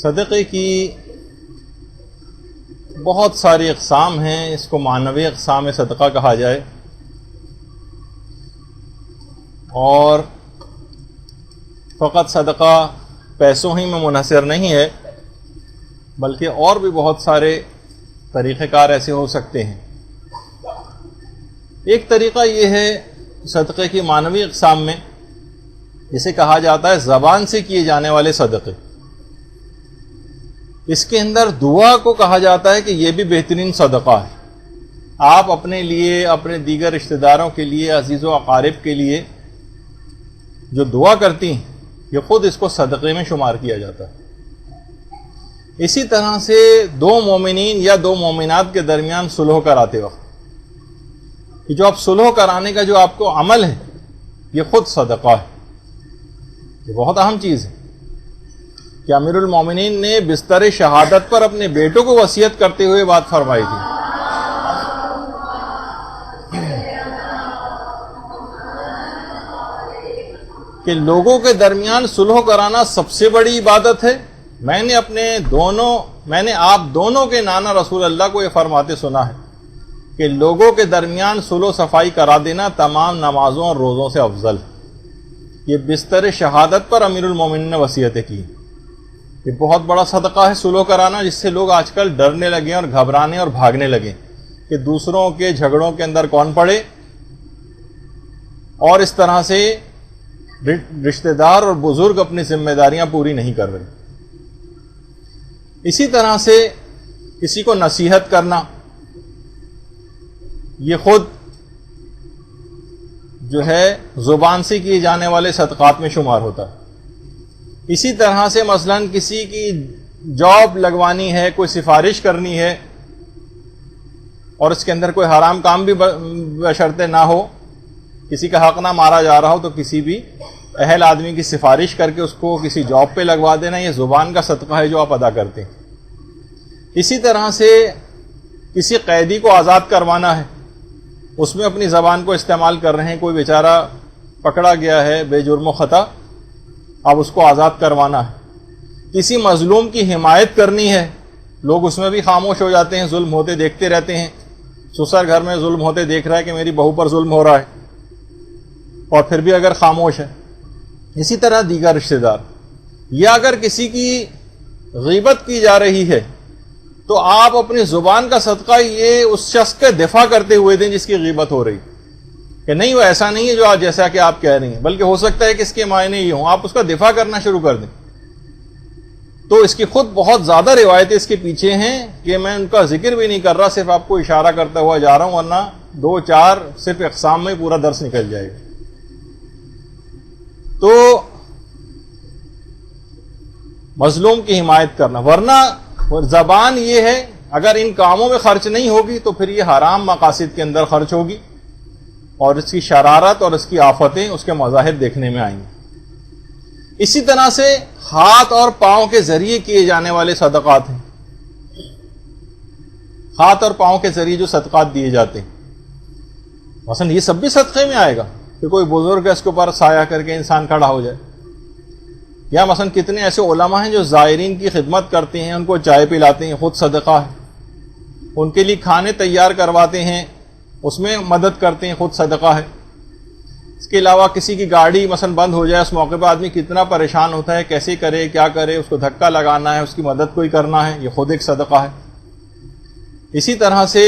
صدقے کی بہت ساری اقسام ہیں. اس کو معنوی اقسام صدقہ کہا جائے، اور فقط صدقہ پیسوں ہی میں منحصر نہیں ہے، بلکہ اور بھی بہت سارے طریقہ کار ایسے ہو سکتے ہیں. ایک طریقہ یہ ہے صدقے کی معنوی اقسام میں، جسے کہا جاتا ہے زبان سے کیے جانے والے صدقے. اس کے اندر دعا کو کہا جاتا ہے کہ یہ بھی بہترین صدقہ ہے. آپ اپنے لیے، اپنے دیگر رشتہ داروں کے لیے، عزیز و اقارب کے لیے جو دعا کرتی ہیں، یہ خود اس کو صدقے میں شمار کیا جاتا ہے. اسی طرح سے دو مومنین یا دو مومنات کے درمیان صلح کراتے وقت کہ جو آپ صلح کرانے کا جو آپ کو عمل ہے، یہ خود صدقہ ہے. یہ بہت اہم چیز ہے کہ امیر المومنین نے بستر شہادت پر اپنے بیٹوں کو وصیت کرتے ہوئے بات فرمائی تھی کہ لوگوں کے درمیان صلح کرانا سب سے بڑی عبادت ہے. میں نے آپ دونوں کے نانا رسول اللہ کو یہ فرماتے سنا ہے کہ لوگوں کے درمیان صلح و صفائی کرا دینا تمام نمازوں اور روزوں سے افضل ہے. یہ بستر شہادت پر امیر المومنین نے وصیتیں کی. یہ بہت بڑا صدقہ ہے صلح کرانا، جس سے لوگ آج کل ڈرنے لگے اور گھبرانے اور بھاگنے لگے کہ دوسروں کے جھگڑوں کے اندر کون پڑے، اور اس طرح سے رشتہ دار اور بزرگ اپنی ذمہ داریاں پوری نہیں کر رہے. اسی طرح سے کسی کو نصیحت کرنا، یہ خود جو ہے زبان سے کیے جانے والے صدقات میں شمار ہوتا ہے. اسی طرح سے مثلا کسی کی جاب لگوانی ہے، کوئی سفارش کرنی ہے، اور اس کے اندر کوئی حرام کام بھی بشرطے نہ ہو، کسی کا حق نہ مارا جا رہا ہو، تو کسی بھی اہل آدمی کی سفارش کر کے اس کو کسی جاب پہ لگوا دینا، یہ زبان کا صدقہ ہے جو آپ ادا کرتے ہیں. اسی طرح سے کسی قیدی کو آزاد کروانا ہے، اس میں اپنی زبان کو استعمال کر رہے ہیں. کوئی بیچارہ پکڑا گیا ہے بے جرم و خطا، اب اس کو آزاد کروانا ہے. کسی مظلوم کی حمایت کرنی ہے، لوگ اس میں بھی خاموش ہو جاتے ہیں، ظلم ہوتے دیکھتے رہتے ہیں. سسر گھر میں ظلم ہوتے دیکھ رہا ہے کہ میری بہو پر ظلم ہو رہا ہے، اور پھر بھی اگر خاموش ہے. اسی طرح دیگر رشتہ دار، یا اگر کسی کی غیبت کی جا رہی ہے تو آپ اپنی زبان کا صدقہ یہ اس شخص کے دفاع کرتے ہوئے دیں جس کی غیبت ہو رہی کہ نہیں، وہ ایسا نہیں ہے جو جیسا کہ آپ کہہ رہی ہیں، بلکہ ہو سکتا ہے کہ اس کے معنی یہ ہوں. آپ اس کا دفاع کرنا شروع کر دیں. تو اس کی خود بہت زیادہ روایتیں اس کے پیچھے ہیں کہ میں ان کا ذکر بھی نہیں کر رہا، صرف آپ کو اشارہ کرتا ہوا جا رہا ہوں، ورنہ 2-4 صرف اقسام میں پورا درس نکل جائے گا. تو مظلوم کی حمایت کرنا، ورنہ زبان یہ ہے اگر ان کاموں میں خرچ نہیں ہوگی تو پھر یہ حرام مقاصد کے اندر خرچ ہوگی، اور اس کی شرارت اور اس کی آفتیں اس کے مظاہر دیکھنے میں آئیں گی. اسی طرح سے ہاتھ اور پاؤں کے ذریعے کیے جانے والے صدقات ہیں. ہاتھ اور پاؤں کے ذریعے جو صدقات دیے جاتے ہیں، مثلا یہ سب بھی صدقے میں آئے گا کہ کوئی بزرگ ہے اس کے اوپر سایہ کر کے انسان کھڑا ہو جائے. یا مثلا کتنے ایسے علماء ہیں جو زائرین کی خدمت کرتے ہیں، ان کو چائے پلاتے ہیں، خود صدقہ ہے. ان کے لیے کھانے تیار کرواتے ہیں، اس میں مدد کرتے ہیں، خود صدقہ ہے. اس کے علاوہ کسی کی گاڑی مثلا بند ہو جائے، اس موقع پہ آدمی کتنا پریشان ہوتا ہے، کیسے کرے، کیا کرے، اس کو دھکا لگانا ہے، اس کی مدد کوئی کرنا ہے، یہ خود ایک صدقہ ہے. اسی طرح سے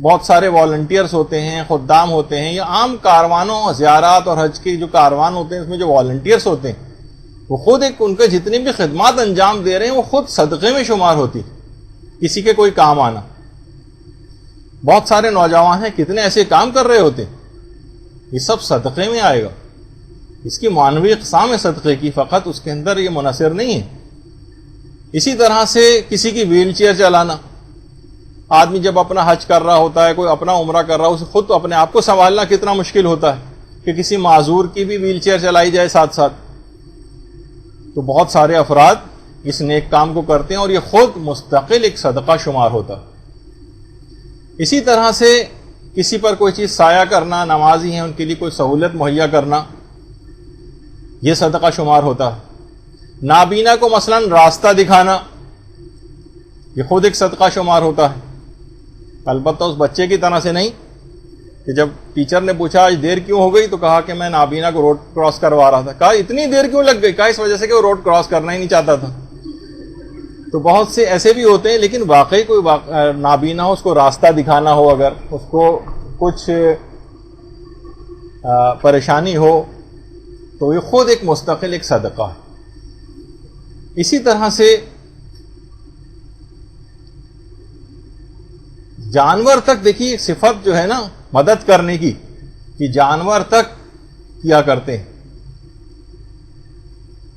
بہت سارے والنٹیئرز ہوتے ہیں، خدام ہوتے ہیں، یا عام کاروانوں، زیارات اور حج کے جو کاروان ہوتے ہیں اس میں جو والنٹیئرز ہوتے ہیں، وہ خود ایک ان کے جتنی بھی خدمات انجام دے رہے ہیں وہ خود صدقے میں شمار ہوتی، کسی کے کوئی کام آنا. بہت سارے نوجوان ہیں کتنے ایسے کام کر رہے ہوتے ہیں، یہ سب صدقے میں آئے گا. اس کی معنوی اقسام ہے صدقے کی، فقط اس کے اندر یہ منحصر نہیں ہے. اسی طرح سے کسی کی ویل چیئر چلانا، آدمی جب اپنا حج کر رہا ہوتا ہے، کوئی اپنا عمرہ کر رہا ہے، اسے خود تو اپنے آپ کو سنبھالنا کتنا مشکل ہوتا ہے کہ کسی معذور کی بھی ویل چیئر چلائی جائے ساتھ ساتھ. تو بہت سارے افراد اس نیک کام کو کرتے ہیں اور یہ خود مستقل ایک صدقہ شمار ہوتا ہے. اسی طرح سے کسی پر کوئی چیز سایہ کرنا، نمازی ہیں ان کے لیے کوئی سہولت مہیا کرنا، یہ صدقہ شمار ہوتا ہے. نابینا کو مثلاً راستہ دکھانا، یہ خود ایک صدقہ شمار ہوتا ہے، البتہ اس بچے کی طرح سے نہیں کہ جب ٹیچر نے پوچھا آج دیر کیوں ہو گئی تو کہا کہ میں نابینا کو روڈ کراس کروا رہا تھا. کہا اتنی دیر کیوں لگ گئی؟ کہا اس وجہ سے کہ وہ روڈ کراس کرنا ہی نہیں چاہتا تھا. تو بہت سے ایسے بھی ہوتے ہیں، لیکن واقعی کوئی نابینا ہو، اس کو راستہ دکھانا ہو، اگر اس کو کچھ پریشانی ہو تو یہ خود ایک مستقل ایک صدقہ ہے. اسی طرح سے جانور تک دیکھیے صفت جو ہے نا مدد کرنے کی، کہ جانور تک کیا کرتے ہیں،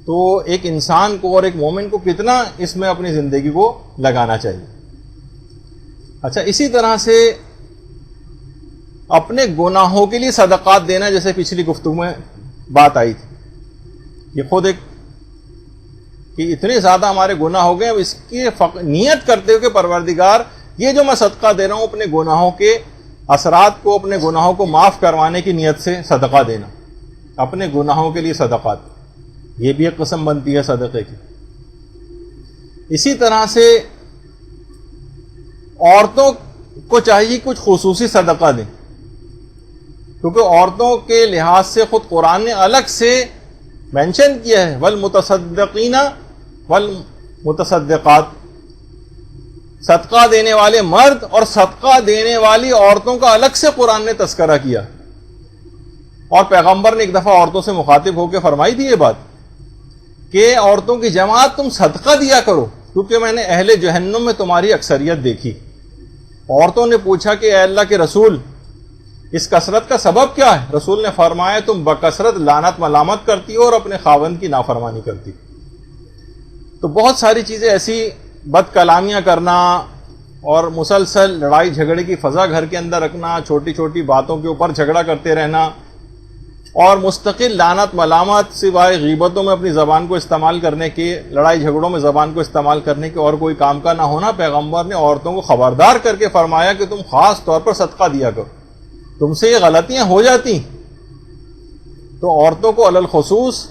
تو ایک انسان کو اور ایک مومن کو کتنا اس میں اپنی زندگی کو لگانا چاہیے. اچھا، اسی طرح سے اپنے گناہوں کے لیے صدقات دینا، جیسے پچھلی گفتگو میں بات آئی تھی، یہ خود ایک کہ اتنے زیادہ ہمارے گناہ ہو گئے، اب اس کی نیت کرتے ہوئے کہ پروردگار یہ جو میں صدقہ دے رہا ہوں اپنے گناہوں کے اثرات کو، اپنے گناہوں کو معاف کروانے کی نیت سے صدقہ دینا، اپنے گناہوں کے لیے صدقات، یہ بھی ایک قسم بنتی ہے صدقے کی. اسی طرح سے عورتوں کو چاہیے کچھ خصوصی صدقہ دیں، کیونکہ عورتوں کے لحاظ سے خود قرآن نے الگ سے مینشن کیا ہے، والمتصدقین والمتصدقات، صدقہ دینے والے مرد اور صدقہ دینے والی عورتوں کا الگ سے قرآن نے تذکرہ کیا. اور پیغمبر نے ایک دفعہ عورتوں سے مخاطب ہو کے فرمائی تھی یہ بات کہ عورتوں کی جماعت تم صدقہ دیا کرو، کیونکہ میں نے اہل جہنم میں تمہاری اکثریت دیکھی. عورتوں نے پوچھا کہ اے اللہ کے رسول، اس کثرت کا سبب کیا ہے؟ رسول نے فرمایا تم بکثرت لعنت ملامت کرتی ہو اور اپنے خاوند کی نافرمانی کرتی. تو بہت ساری چیزیں ایسی، بد کلامیاں کرنا اور مسلسل لڑائی جھگڑے کی فضا گھر کے اندر رکھنا، چھوٹی چھوٹی باتوں کے اوپر جھگڑا کرتے رہنا، اور مستقل لعنت ملامت سوائے غیبتوں میں اپنی زبان کو استعمال کرنے کے، لڑائی جھگڑوں میں زبان کو استعمال کرنے کے اور کوئی کام کا نہ ہونا. پیغمبر نے عورتوں کو خبردار کر کے فرمایا کہ تم خاص طور پر صدقہ دیا کرو، تم سے یہ غلطیاں ہو جاتی. تو عورتوں کو علی الخصوص،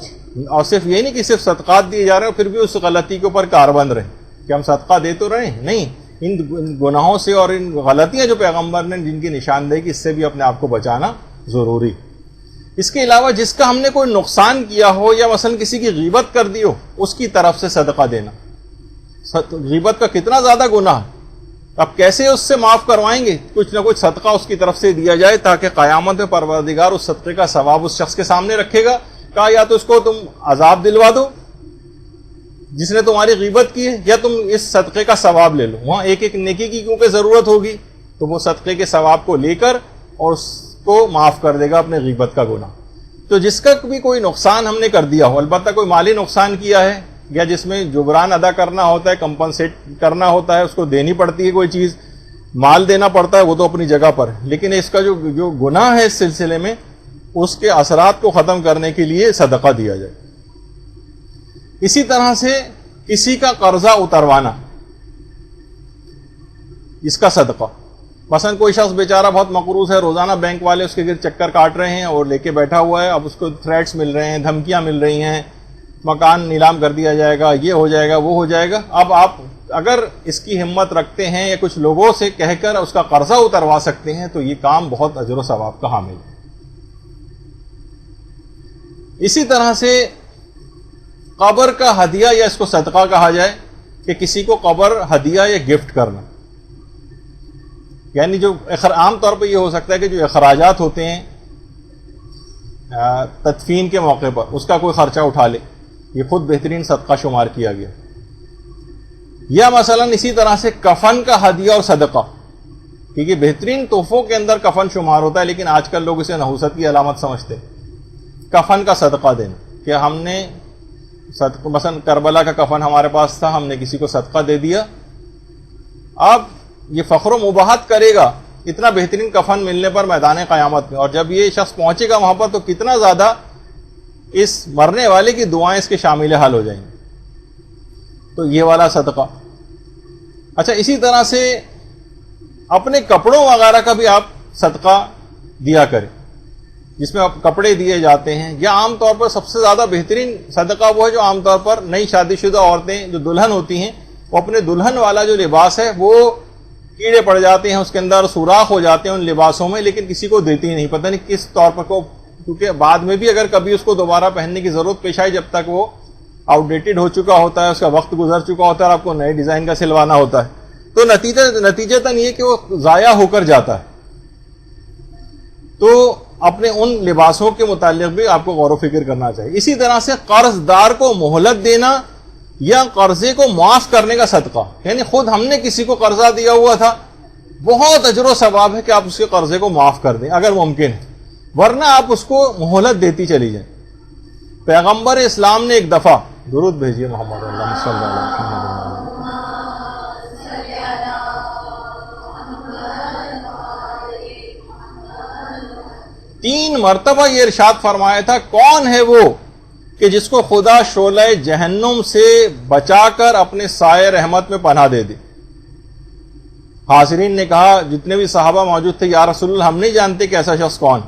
اور صرف یہ نہیں کہ صرف صدقات دیے جا رہے ہیں پھر بھی اس غلطی کے اوپر کاربند رہیں کہ ہم صدقہ دے تو رہے ہیں، نہیں، ان گناہوں سے اور ان غلطیاں جو پیغمبر نے جن کی نشاندہی کی، اس سے بھی اپنے آپ کو بچانا ضروری. اس کے علاوہ جس کا ہم نے کوئی نقصان کیا ہو یا مثلا کسی کی غیبت کر دی ہو، اس کی طرف سے صدقہ دینا. غیبت کا کتنا زیادہ گناہ، اب کیسے اس سے معاف کروائیں گے؟ کچھ نہ کچھ صدقہ اس کی طرف سے دیا جائے تاکہ قیامت میں پروردگار اس صدقے کا ثواب اس شخص کے سامنے رکھے گا. کہا یا تو اس کو تم عذاب دلوا دو جس نے تمہاری غیبت کی ہے، یا تم اس صدقے کا ثواب لے لو. وہاں ایک ایک نیکی کی کیونکہ ضرورت ہوگی، تو وہ صدقے کے ثواب کو لے کر اور اس کو معاف کر دے گا اپنے غیبت کا گناہ. تو جس کا بھی کوئی نقصان ہم نے کر دیا ہو، البتہ کوئی مالی نقصان کیا ہے یا جس میں جبران ادا کرنا ہوتا ہے، کمپنسیٹ کرنا ہوتا ہے، اس کو دینی پڑتی ہے، کوئی چیز مال دینا پڑتا ہے، وہ تو اپنی جگہ پر ہے. لیکن اس کا جو گناہ ہے اس سلسلے میں، اس کے اثرات کو ختم کرنے کے لیے صدقہ دیا جائے. اسی طرح سے کسی کا قرضہ اتروانا، اس کا صدقہ. مثلا کوئی شخص بیچارہ بہت مقروض ہے، روزانہ بینک والے اس کے گرد چکر کاٹ رہے ہیں اور لے کے بیٹھا ہوا ہے، اب اس کو تھریٹس مل رہے ہیں، دھمکیاں مل رہی ہیں، مکان نیلام کر دیا جائے گا، یہ ہو جائے گا، وہ ہو جائے گا. اب آپ اگر اس کی ہمت رکھتے ہیں یا کچھ لوگوں سے کہہ کر اس کا قرضہ اتروا سکتے ہیں تو یہ کام بہت اجر و ثواب کا حامل ہے. اسی طرح سے قبر کا ہدیہ، یا اس کو صدقہ کہا جائے، کہ کسی کو قبر ہدیہ یا گفٹ کرنا. یعنی جو عام طور پہ یہ ہو سکتا ہے کہ جو اخراجات ہوتے ہیں تدفین کے موقع پر، اس کا کوئی خرچہ اٹھا لے، یہ خود بہترین صدقہ شمار کیا گیا. یا مثلا اسی طرح سے کفن کا ہدیہ اور صدقہ، کیونکہ بہترین تحفوں کے اندر کفن شمار ہوتا ہے، لیکن آج کل لوگ اسے نحوست کی علامت سمجھتے ہیں. کفن کا صدقہ دینا، کہ ہم نے مثلا کربلا کا کفن ہمارے پاس تھا، ہم نے کسی کو صدقہ دے دیا، اب یہ فخر و مباحت کرے گا اتنا بہترین کفن ملنے پر میدان قیامت میں، اور جب یہ شخص پہنچے گا وہاں پر تو کتنا زیادہ اس مرنے والے کی دعائیں اس کے شامل حال ہو جائیں گی. تو یہ والا صدقہ. اچھا، اسی طرح سے اپنے کپڑوں وغیرہ کا بھی آپ صدقہ دیا کریں. جس میں کپڑے دیے جاتے ہیں، یا عام طور پر سب سے زیادہ بہترین صدقہ وہ ہے جو عام طور پر نئی شادی شدہ عورتیں جو دلہن ہوتی ہیں، وہ اپنے دلہن والا جو لباس ہے وہ کیڑے پڑ جاتے ہیں اس کے اندر، سوراخ ہو جاتے ہیں ان لباسوں میں، لیکن کسی کو دیتی ہی نہیں، پتہ نہیں کس طور پر کو، کیونکہ بعد میں بھی اگر کبھی اس کو دوبارہ پہننے کی ضرورت پیش آئی، جب تک وہ آؤٹ ڈیٹڈ ہو چکا ہوتا ہے، اس کا وقت گزر چکا ہوتا ہے اور آپ کو نئے ڈیزائن کا سلوانا ہوتا ہے، تو نتیجتاً یہ کہ وہ ضائع ہو کر جاتا ہے۔ تو اپنے ان لباسوں کے متعلق بھی آپ کو غور و فکر کرنا چاہیے۔ اسی طرح سے قرض دار کو مہلت دینا یا قرضے کو معاف کرنے کا صدقہ، یعنی خود ہم نے کسی کو قرضہ دیا ہوا تھا، بہت اجر و ثواب ہے کہ آپ اس کے قرضے کو معاف کر دیں اگر ممکن ہے، ورنہ آپ اس کو مہلت دیتی چلی جائیں۔ پیغمبر اسلام نے ایک دفعہ، درود بھیجیے محمد اللہ صلی اللہ علیہ وسلم، 3 مرتبہ یہ ارشاد فرمایا تھا، کون ہے وہ کہ جس کو خدا شعلہ جہنم سے بچا کر اپنے سائے رحمت میں پناہ دے دے۔ حاضرین نے کہا، جتنے بھی صحابہ موجود تھے، یا رسول اللہ ہم نہیں جانتے کہ ایسا شخص کون۔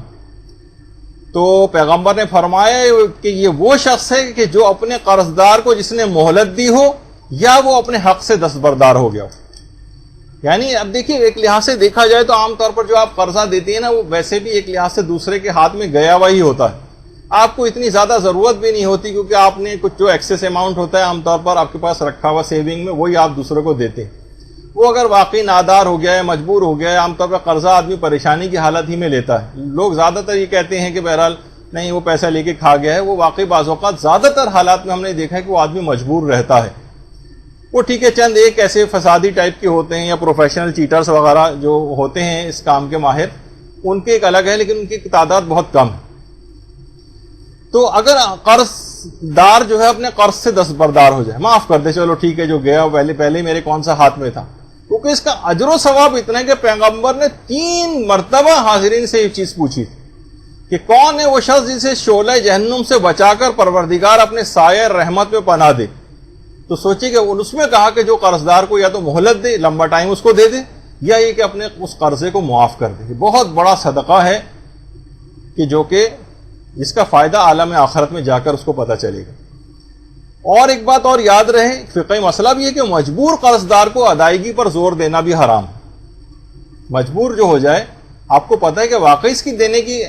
تو پیغمبر نے فرمایا کہ یہ وہ شخص ہے کہ جو اپنے قرض دار کو جس نے مہلت دی ہو یا وہ اپنے حق سے دستبردار ہو گیا ہو۔ یعنی اب دیکھیے، ایک لحاظ سے دیکھا جائے تو عام طور پر جو آپ قرضہ دیتے ہیں نا، وہ ویسے بھی ایک لحاظ سے دوسرے کے ہاتھ میں گیا ہوا ہی ہوتا ہے، آپ کو اتنی زیادہ ضرورت بھی نہیں ہوتی، کیونکہ آپ نے کچھ جو ایکسیس اماؤنٹ ہوتا ہے عام طور پر آپ کے پاس رکھا ہوا سیونگ میں، وہی آپ دوسرے کو دیتے ہیں۔ وہ اگر واقعی نادار ہو گیا ہے، مجبور ہو گیا ہے، عام طور پر قرضہ آدمی پریشانی کی حالت ہی میں لیتا ہے۔ لوگ زیادہ تر یہ کہتے ہیں کہ بہرحال نہیں وہ پیسہ لے کے کھا گیا ہے، وہ واقعی بعض اوقات زیادہ تر حالات میں ہم نے دیکھا ہے کہ وہ آدمی مجبور رہتا ہے۔ وہ ٹھیک ہے، چند ایک ایسے فسادی ٹائپ کے ہوتے ہیں یا پروفیشنل چیٹرز وغیرہ جو ہوتے ہیں اس کام کے ماہر، ان کے ایک الگ ہے، لیکن ان کی تعداد بہت کم ہے۔ تو اگر قرض دار جو ہے اپنے قرض سے دستبردار ہو جائے، معاف کر دے، چلو ٹھیک ہے، جو گیا پہلے میرے کون سا ہاتھ میں تھا، کیونکہ اس کا اجر و ثواب اتنا ہے کہ پیغمبر نے 3 مرتبہ حاضرین سے یہ چیز پوچھی تھی کہ کون ہے وہ شخص جسے شعلہ جہنم سے بچا کر پروردگار اپنے سایہ رحمت میں پناہ دے۔ تو سوچیے کہ اس میں کہا کہ جو قرض دار کو یا تو مہلت دے، لمبا ٹائم اس کو دے دے، یا یہ کہ اپنے اس قرضے کو معاف کر دے۔ بہت بڑا صدقہ ہے کہ جو کہ جس کا فائدہ عالم آخرت میں جا کر اس کو پتہ چلے گا۔ اور ایک بات اور یاد رہے، فقہی مسئلہ بھی ہے کہ مجبور قرض دار کو ادائیگی پر زور دینا بھی حرام ہے۔ مجبور جو ہو جائے، آپ کو پتہ ہے کہ واقعی اس کی دینے کی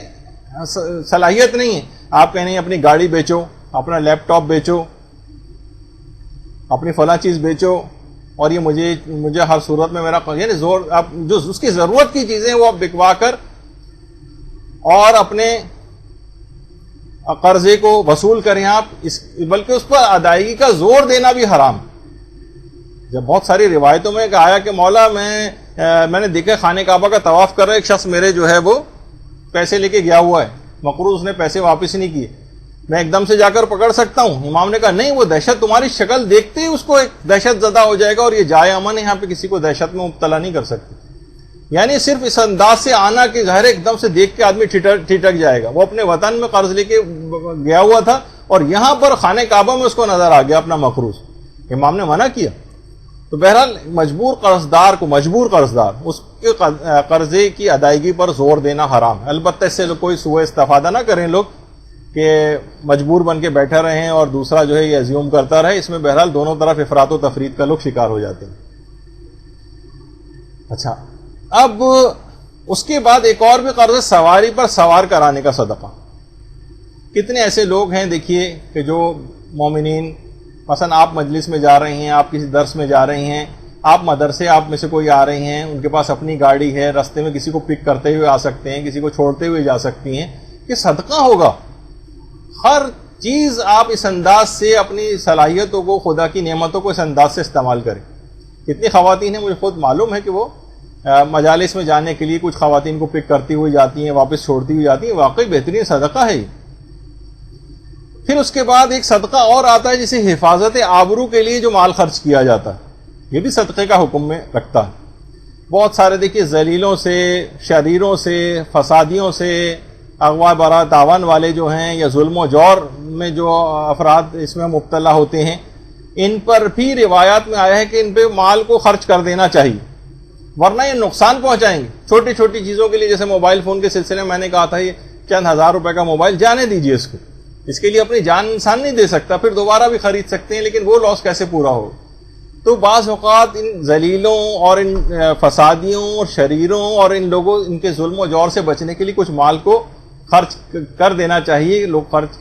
صلاحیت نہیں ہے، آپ کہیں نہیں اپنی گاڑی بیچو، اپنا لیپ ٹاپ بیچو، اپنی فلاں چیز بیچو، اور یہ مجھے ہر صورت میں میرا، یعنی زور، آپ جو اس کی ضرورت کی چیزیں وہ آپ بکوا کر اور اپنے قرضے کو وصول کریں آپ، بلکہ اس پر ادائیگی کا زور دینا بھی حرام۔ جب بہت ساری روایتوں میں آیا کہ مولا میں نے دیکھا خانہ کعبہ کا طواف کر رہا ایک شخص میرے جو ہے وہ پیسے لے کے گیا ہوا ہے، مقروض، اس نے پیسے واپس نہیں کیے، میں ایک دم سے جا کر پکڑ سکتا ہوں؟ امام نے کہا نہیں، وہ دہشت، تمہاری شکل دیکھتے ہی اس کو ایک دہشت زدہ ہو جائے گا، اور یہ جائے امن ہے، یہاں پہ کسی کو دہشت میں مبتلا نہیں کر سکتے۔ یعنی صرف اس انداز سے آنا کہ ظاہر ایک دم سے دیکھ کے آدمی ٹھٹک جائے گا۔ وہ اپنے وطن میں قرض لے کے گیا ہوا تھا اور یہاں پر خانہ کعبہ میں اس کو نظر آ گیا اپنا مقروض، امام نے منع کیا۔ تو بہرحال مجبور قرض دار اس کے قرضے کی ادائیگی پر زور دینا حرام ہے۔ البتہ اس سے کوئی سوء استفادہ نہ کریں لوگ کہ مجبور بن کے بیٹھے رہیں اور دوسرا جو ہے یہ ایزیوم کرتا رہے، اس میں بہرحال دونوں طرف افراط و تفرید کا لوگ شکار ہو جاتے ہیں۔ اچھا، اب اس کے بعد ایک اور بھی قرض سواری پر سوار کرانے کا صدقہ۔ کتنے ایسے لوگ ہیں دیکھیے کہ جو مومنین، مثلا آپ مجلس میں جا رہے ہیں، آپ کسی درس میں جا رہے ہیں، آپ مدرسے آپ میں سے کوئی آ رہے ہیں، ان کے پاس اپنی گاڑی ہے، راستے میں کسی کو پک کرتے ہوئے آ سکتے ہیں، کسی کو چھوڑتے ہوئے جا سکتی ہیں، یہ صدقہ ہوگا۔ ہر چیز آپ اس انداز سے اپنی صلاحیتوں کو، خدا کی نعمتوں کو اس انداز سے استعمال کریں۔ کتنی خواتین ہیں، مجھے خود معلوم ہے کہ وہ مجالس میں جانے کے لیے کچھ خواتین کو پک کرتی ہوئی جاتی ہیں، واپس چھوڑتی ہوئی جاتی ہیں، واقعی بہترین صدقہ ہے۔ پھر اس کے بعد ایک صدقہ اور آتا ہے جسے حفاظت آبرو کے لیے جو مال خرچ کیا جاتا ہے، یہ بھی صدقے کا حکم میں رکھتا ہے۔ بہت سارے دیکھیے ذلیلوں سے، شریروں سے، فسادیوں سے، اغوا برات تاوان والے جو ہیں یا ظلم و جور میں جو افراد اس میں مبتلا ہوتے ہیں، ان پر بھی روایات میں آیا ہے کہ ان پہ مال کو خرچ کر دینا چاہیے، ورنہ یہ نقصان پہنچائیں گے۔ چھوٹی چھوٹی چیزوں کے لیے، جیسے موبائل فون کے سلسلے میں نے کہا تھا، یہ چند ہزار روپے کا موبائل، جانے دیجیے اس کو، اس کے لیے اپنی جان انسان نہیں دے سکتا، پھر دوبارہ بھی خرید سکتے ہیں لیکن وہ لاس کیسے پورا ہو؟ تو بعض اوقات ان ذلیلوں اور ان فسادیوں اور شریروں اور ان لوگوں ان کے ظلم و جور سے بچنے کے لیے کچھ مال کو خرچ کر دینا چاہیے لوگ خرچ،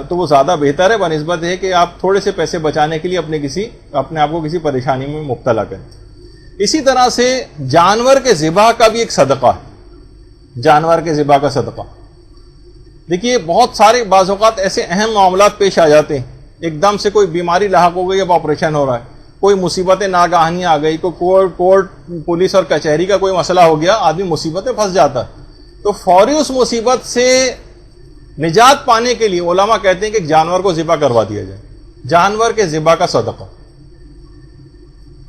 تو وہ زیادہ بہتر ہے بنسبت ہے کہ آپ تھوڑے سے پیسے بچانے کے لیے اپنے آپ کو کسی پریشانی میں مبتلا کریں۔ اسی طرح سے جانور کے ذبح کا بھی ایک صدقہ ہے، جانور کے ذبح کا صدقہ۔ دیکھیے بہت سارے بعض اوقات ایسے اہم معاملات پیش آ جاتے ہیں، ایک دم سے کوئی بیماری لاحق ہو گئی، اب آپریشن ہو رہا ہے، کوئی مصیبتیں ناگہانیاں آ گئی، کوئی کورٹ پولیس اور کچہری کا کوئی مسئلہ ہو گیا، آدمی مصیبت میں پھنس جاتا ہے، تو فوری اس مصیبت سے نجات پانے کے لیے علماء کہتے ہیں کہ ایک جانور کو ذبح کروا دیا جائے، جانور کے ذبح کا صدقہ۔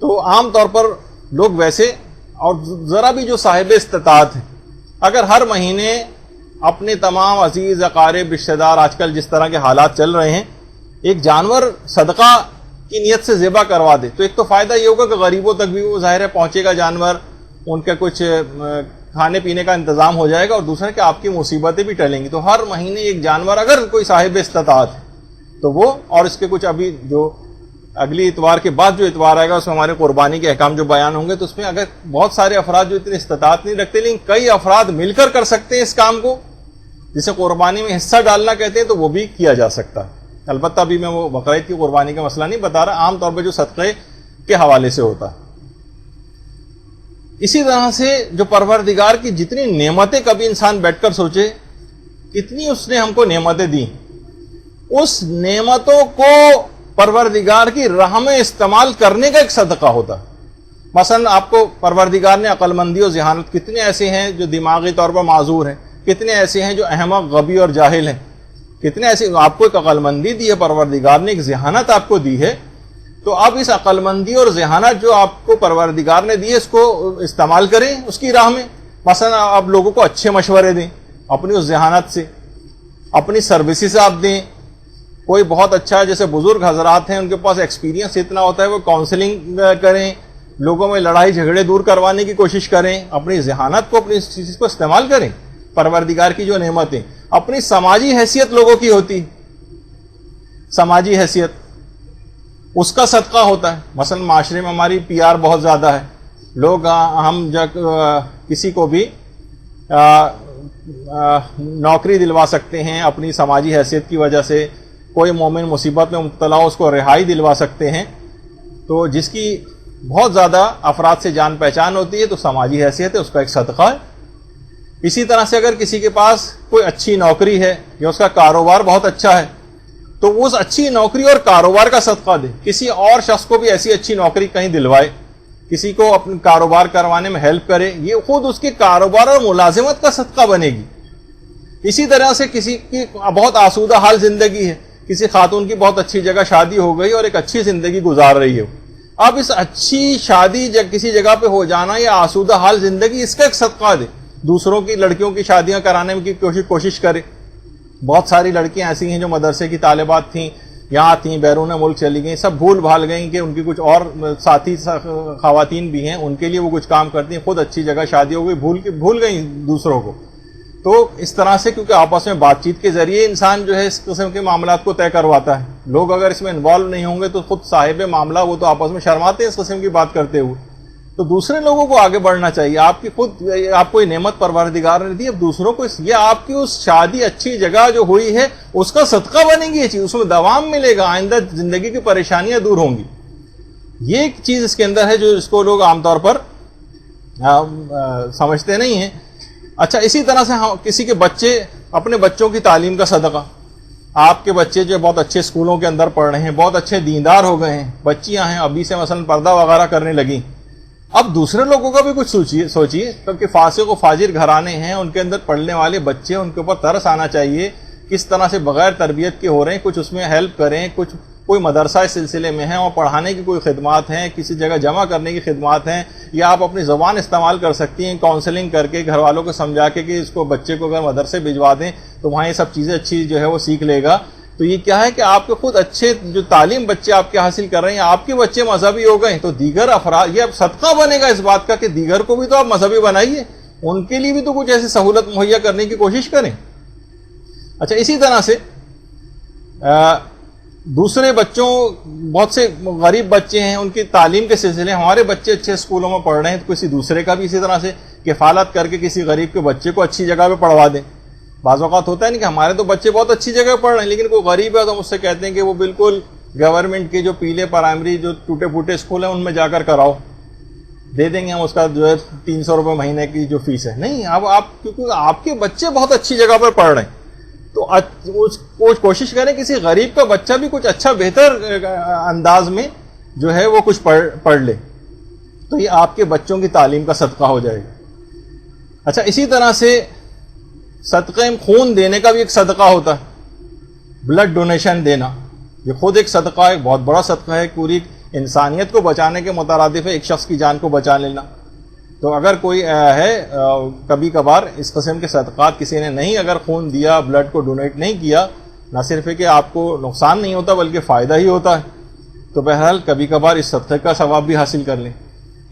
تو عام طور پر لوگ ویسے، اور ذرا بھی جو صاحب استطاعت ہے، اگر ہر مہینے اپنے تمام عزیز اقارب رشتہ دار، آج کل جس طرح کے حالات چل رہے ہیں، ایک جانور صدقہ کی نیت سے ذبح کروا دے تو ایک تو فائدہ یہ ہوگا کہ غریبوں تک بھی وہ ظاہر ہے پہنچے گا جانور، ان کا کچھ کھانے پینے کا انتظام ہو جائے گا، اور دوسرا کہ آپ کی مصیبتیں بھی ٹلیں گی۔ تو ہر مہینے ایک جانور اگر کوئی صاحب استطاعت ہے تو وہ، اور اس کے کچھ ابھی جو اگلی اتوار کے بعد جو اتوار آئے گا اس میں ہمارے قربانی کے احکام جو بیان ہوں گے، تو اس میں اگر بہت سارے افراد جو اتنی استطاعت نہیں رکھتے لیکن کئی افراد مل کر سکتے ہیں اس کام کو، جسے قربانی میں حصہ ڈالنا کہتے ہیں، تو وہ بھی کیا جا سکتا ہے۔ البتہ ابھی میں وہ بقرعید کی قربانی کا مسئلہ نہیں بتا رہا، عام طور پہ جو صدقے کے حوالے سے ہوتا ہے۔ اسی طرح سے جو پروردگار کی جتنی نعمتیں کبھی انسان بیٹھ کر سوچے کتنی اس نے ہم کو نعمتیں دی، اس نعمتوں کو پروردگار کی راہ میں استعمال کرنے کا ایک صدقہ ہوتا ہے۔ مثلا آپ کو پروردگار نے عقل مندی اور ذہانت، کتنے ایسے ہیں جو دماغی طور پر معذور ہیں، کتنے ایسے ہیں جو احمق، غبی اور جاہل ہیں، کتنے ایسے، آپ کو ایک عقل مندی دی ہے پروردگار نے، ایک ذہانت آپ کو دی ہے، تو آپ اس عقل مندی اور ذہانت جو آپ کو پروردگار نے دی ہے اس کو استعمال کریں اس کی راہ میں۔ مثلا آپ لوگوں کو اچھے مشورے دیں اپنی اس ذہانت سے، اپنی سروسز آپ دیں، کوئی بہت اچھا ہے جیسے بزرگ حضرات ہیں ان کے پاس ایکسپیرینس اتنا ہوتا ہے، وہ کاؤنسلنگ کریں، لوگوں میں لڑائی جھگڑے دور کروانے کی کوشش کریں، اپنی ذہانت کو، اپنی اس چیز کو استعمال کریں۔ پروردگار کی جو نعمتیں، اپنی سماجی حیثیت لوگوں کی ہوتی، سماجی حیثیت اس کا صدقہ ہوتا ہے۔ مثلا معاشرے میں ہماری پی آر بہت زیادہ ہے، لوگ ہم جب کسی کو بھی نوکری دلوا سکتے ہیں اپنی سماجی حیثیت کی وجہ سے، کوئی مومن مصیبت میں مبتلا ہو اس کو رہائی دلوا سکتے ہیں، تو جس کی بہت زیادہ افراد سے جان پہچان ہوتی ہے تو سماجی حیثیت ہے، اس کا ایک صدقہ ہے۔ اسی طرح سے اگر کسی کے پاس کوئی اچھی نوکری ہے یا اس کا کاروبار بہت اچھا ہے تو اس اچھی نوکری اور کاروبار کا صدقہ دے، کسی اور شخص کو بھی ایسی اچھی نوکری کہیں دلوائے، کسی کو اپنا کاروبار کروانے میں ہیلپ کرے، یہ خود اس کے کاروبار اور ملازمت کا صدقہ بنے گی۔ اسی طرح سے کسی کی بہت آسودہ حال زندگی ہے، کسی خاتون کی بہت اچھی جگہ شادی ہو گئی اور ایک اچھی زندگی گزار رہی ہے، اب اس اچھی شادی کسی جگہ پہ ہو جانا یا آسودہ حال زندگی، اس کا ایک صدقہ دے، دوسروں کی لڑکیوں کی شادیاں کرانے کی کوشش کرے۔ بہت ساری لڑکیاں ایسی ہیں جو مدرسے کی طالبات تھیں، یہاں تھیں، بیرون ملک چلی گئیں، سب بھول بھال گئیں کہ ان کی کچھ اور ساتھی خواتین بھی ہیں، ان کے لیے وہ کچھ کام کرتی ہیں، خود اچھی جگہ شادی ہو گئی، بھول گئیں دوسروں کو۔ تو اس طرح سے کیونکہ آپس میں بات چیت کے ذریعے انسان جو ہے اس قسم کے معاملات کو طے کرواتا ہے، لوگ اگر اس میں انوالو نہیں ہوں گے تو خود صاحب معاملہ وہ تو آپس میں شرماتے ہیں اس قسم کی بات کرتے ہوئے، تو دوسرے لوگوں کو آگے بڑھنا چاہیے۔ آپ کی خود، آپ کو یہ نعمت پروردگار نے دی، اب دوسروں کو یہ آپ کی اس شادی اچھی جگہ جو ہوئی ہے اس کا صدقہ بنے گی، یہ چیز اس میں دوام ملے گا، آئندہ زندگی کی پریشانیاں دور ہوں گی۔ یہ ایک چیز اس کے اندر ہے جو اس کو لوگ عام طور پر سمجھتے نہیں ہیں۔ اچھا، اسی طرح سے کسی کے بچے، اپنے بچوں کی تعلیم کا صدقہ، آپ کے بچے جو بہت اچھے اسکولوں کے اندر پڑھ رہے ہیں، بہت اچھے دیندار ہو گئے ہیں، بچیاں ہیں ابھی سے مثلا پردہ وغیرہ کرنے لگیں، اب دوسرے لوگوں کا بھی کچھ سوچیے، کیونکہ فاسق و فاجر گھرانے ہیں، ان کے اندر پڑھنے والے بچے، ان کے اوپر ترس آنا چاہیے، کس طرح سے بغیر تربیت کے ہو رہے ہیں، کچھ اس میں ہیلپ کریں، کچھ کوئی مدرسہ اس سلسلے میں ہے اور پڑھانے کی کوئی خدمات ہیں، کسی جگہ جمع کرنے کی خدمات ہیں، یا آپ اپنی زبان استعمال کر سکتی ہیں کاؤنسلنگ کر کے، گھر والوں کو سمجھا کے کہ اس کو بچے کو اگر مدرسے بھجوا دیں تو وہاں یہ سب چیزیں اچھی جو ہے وہ سیکھ لے گا۔ تو یہ کیا ہے کہ آپ کے خود اچھے جو تعلیم بچے آپ کے حاصل کر رہے ہیں، آپ کے بچے مذہبی ہو گئے تو دیگر افراد، یہ اب صدقہ بنے گا اس بات کا کہ دیگر کو بھی تو آپ مذہبی بنائیے، ان کے لیے بھی تو کچھ ایسی سہولت مہیا کرنے کی کوشش کریں۔ اچھا اسی طرح سے دوسرے بچوں، بہت سے غریب بچے ہیں، ان کی تعلیم کے سلسلے ہمارے بچے اچھے اسکولوں میں پڑھ رہے ہیں، تو کسی دوسرے کا بھی اسی طرح سے کفالت کر کے کسی غریب کے بچے کو اچھی جگہ پہ پڑھوا دیں. بعض اوقات ہوتا ہے نہیں کہ ہمارے تو بچے بہت اچھی جگہ پڑھ رہے ہیں لیکن کوئی غریب ہے تو مجھ سے کہتے ہیں کہ وہ بالکل گورنمنٹ کے جو پیلے پرائمری جو ٹوٹے پھوٹے اسکول ہیں ان میں جا کر کراؤ، دے دیں گے ہم اس کا جو ہے 300 روپے مہینے کی جو فیس ہے. نہیں، اب آپ کیونکہ آپ کے بچے بہت اچھی جگہ پر پڑھ رہے ہیں تو کوشش کریں کسی غریب کا بچہ بھی کچھ اچھا بہتر انداز میں جو ہے وہ کچھ پڑھ لے، تو یہ آپ کے بچوں کی تعلیم کا صدقہ ہو جائے گا. اچھا اسی طرح سے صدقہ خون دینے کا بھی ایک صدقہ ہوتا ہے، بلڈ ڈونیشن دینا، یہ خود ایک صدقہ ہے، بہت بڑا صدقہ ہے، پوری انسانیت کو بچانے کے مترادف ہے ایک شخص کی جان کو بچا لینا. تو اگر کوئی ہے کبھی کبھار اس قسم کے صدقات کسی نے نہیں اگر خون دیا، بلڈ کو ڈونیٹ نہیں کیا، نہ صرف ہے کہ آپ کو نقصان نہیں ہوتا بلکہ فائدہ ہی ہوتا ہے، تو بہرحال کبھی کبھار اس صدقے کا ثواب بھی حاصل کر لیں.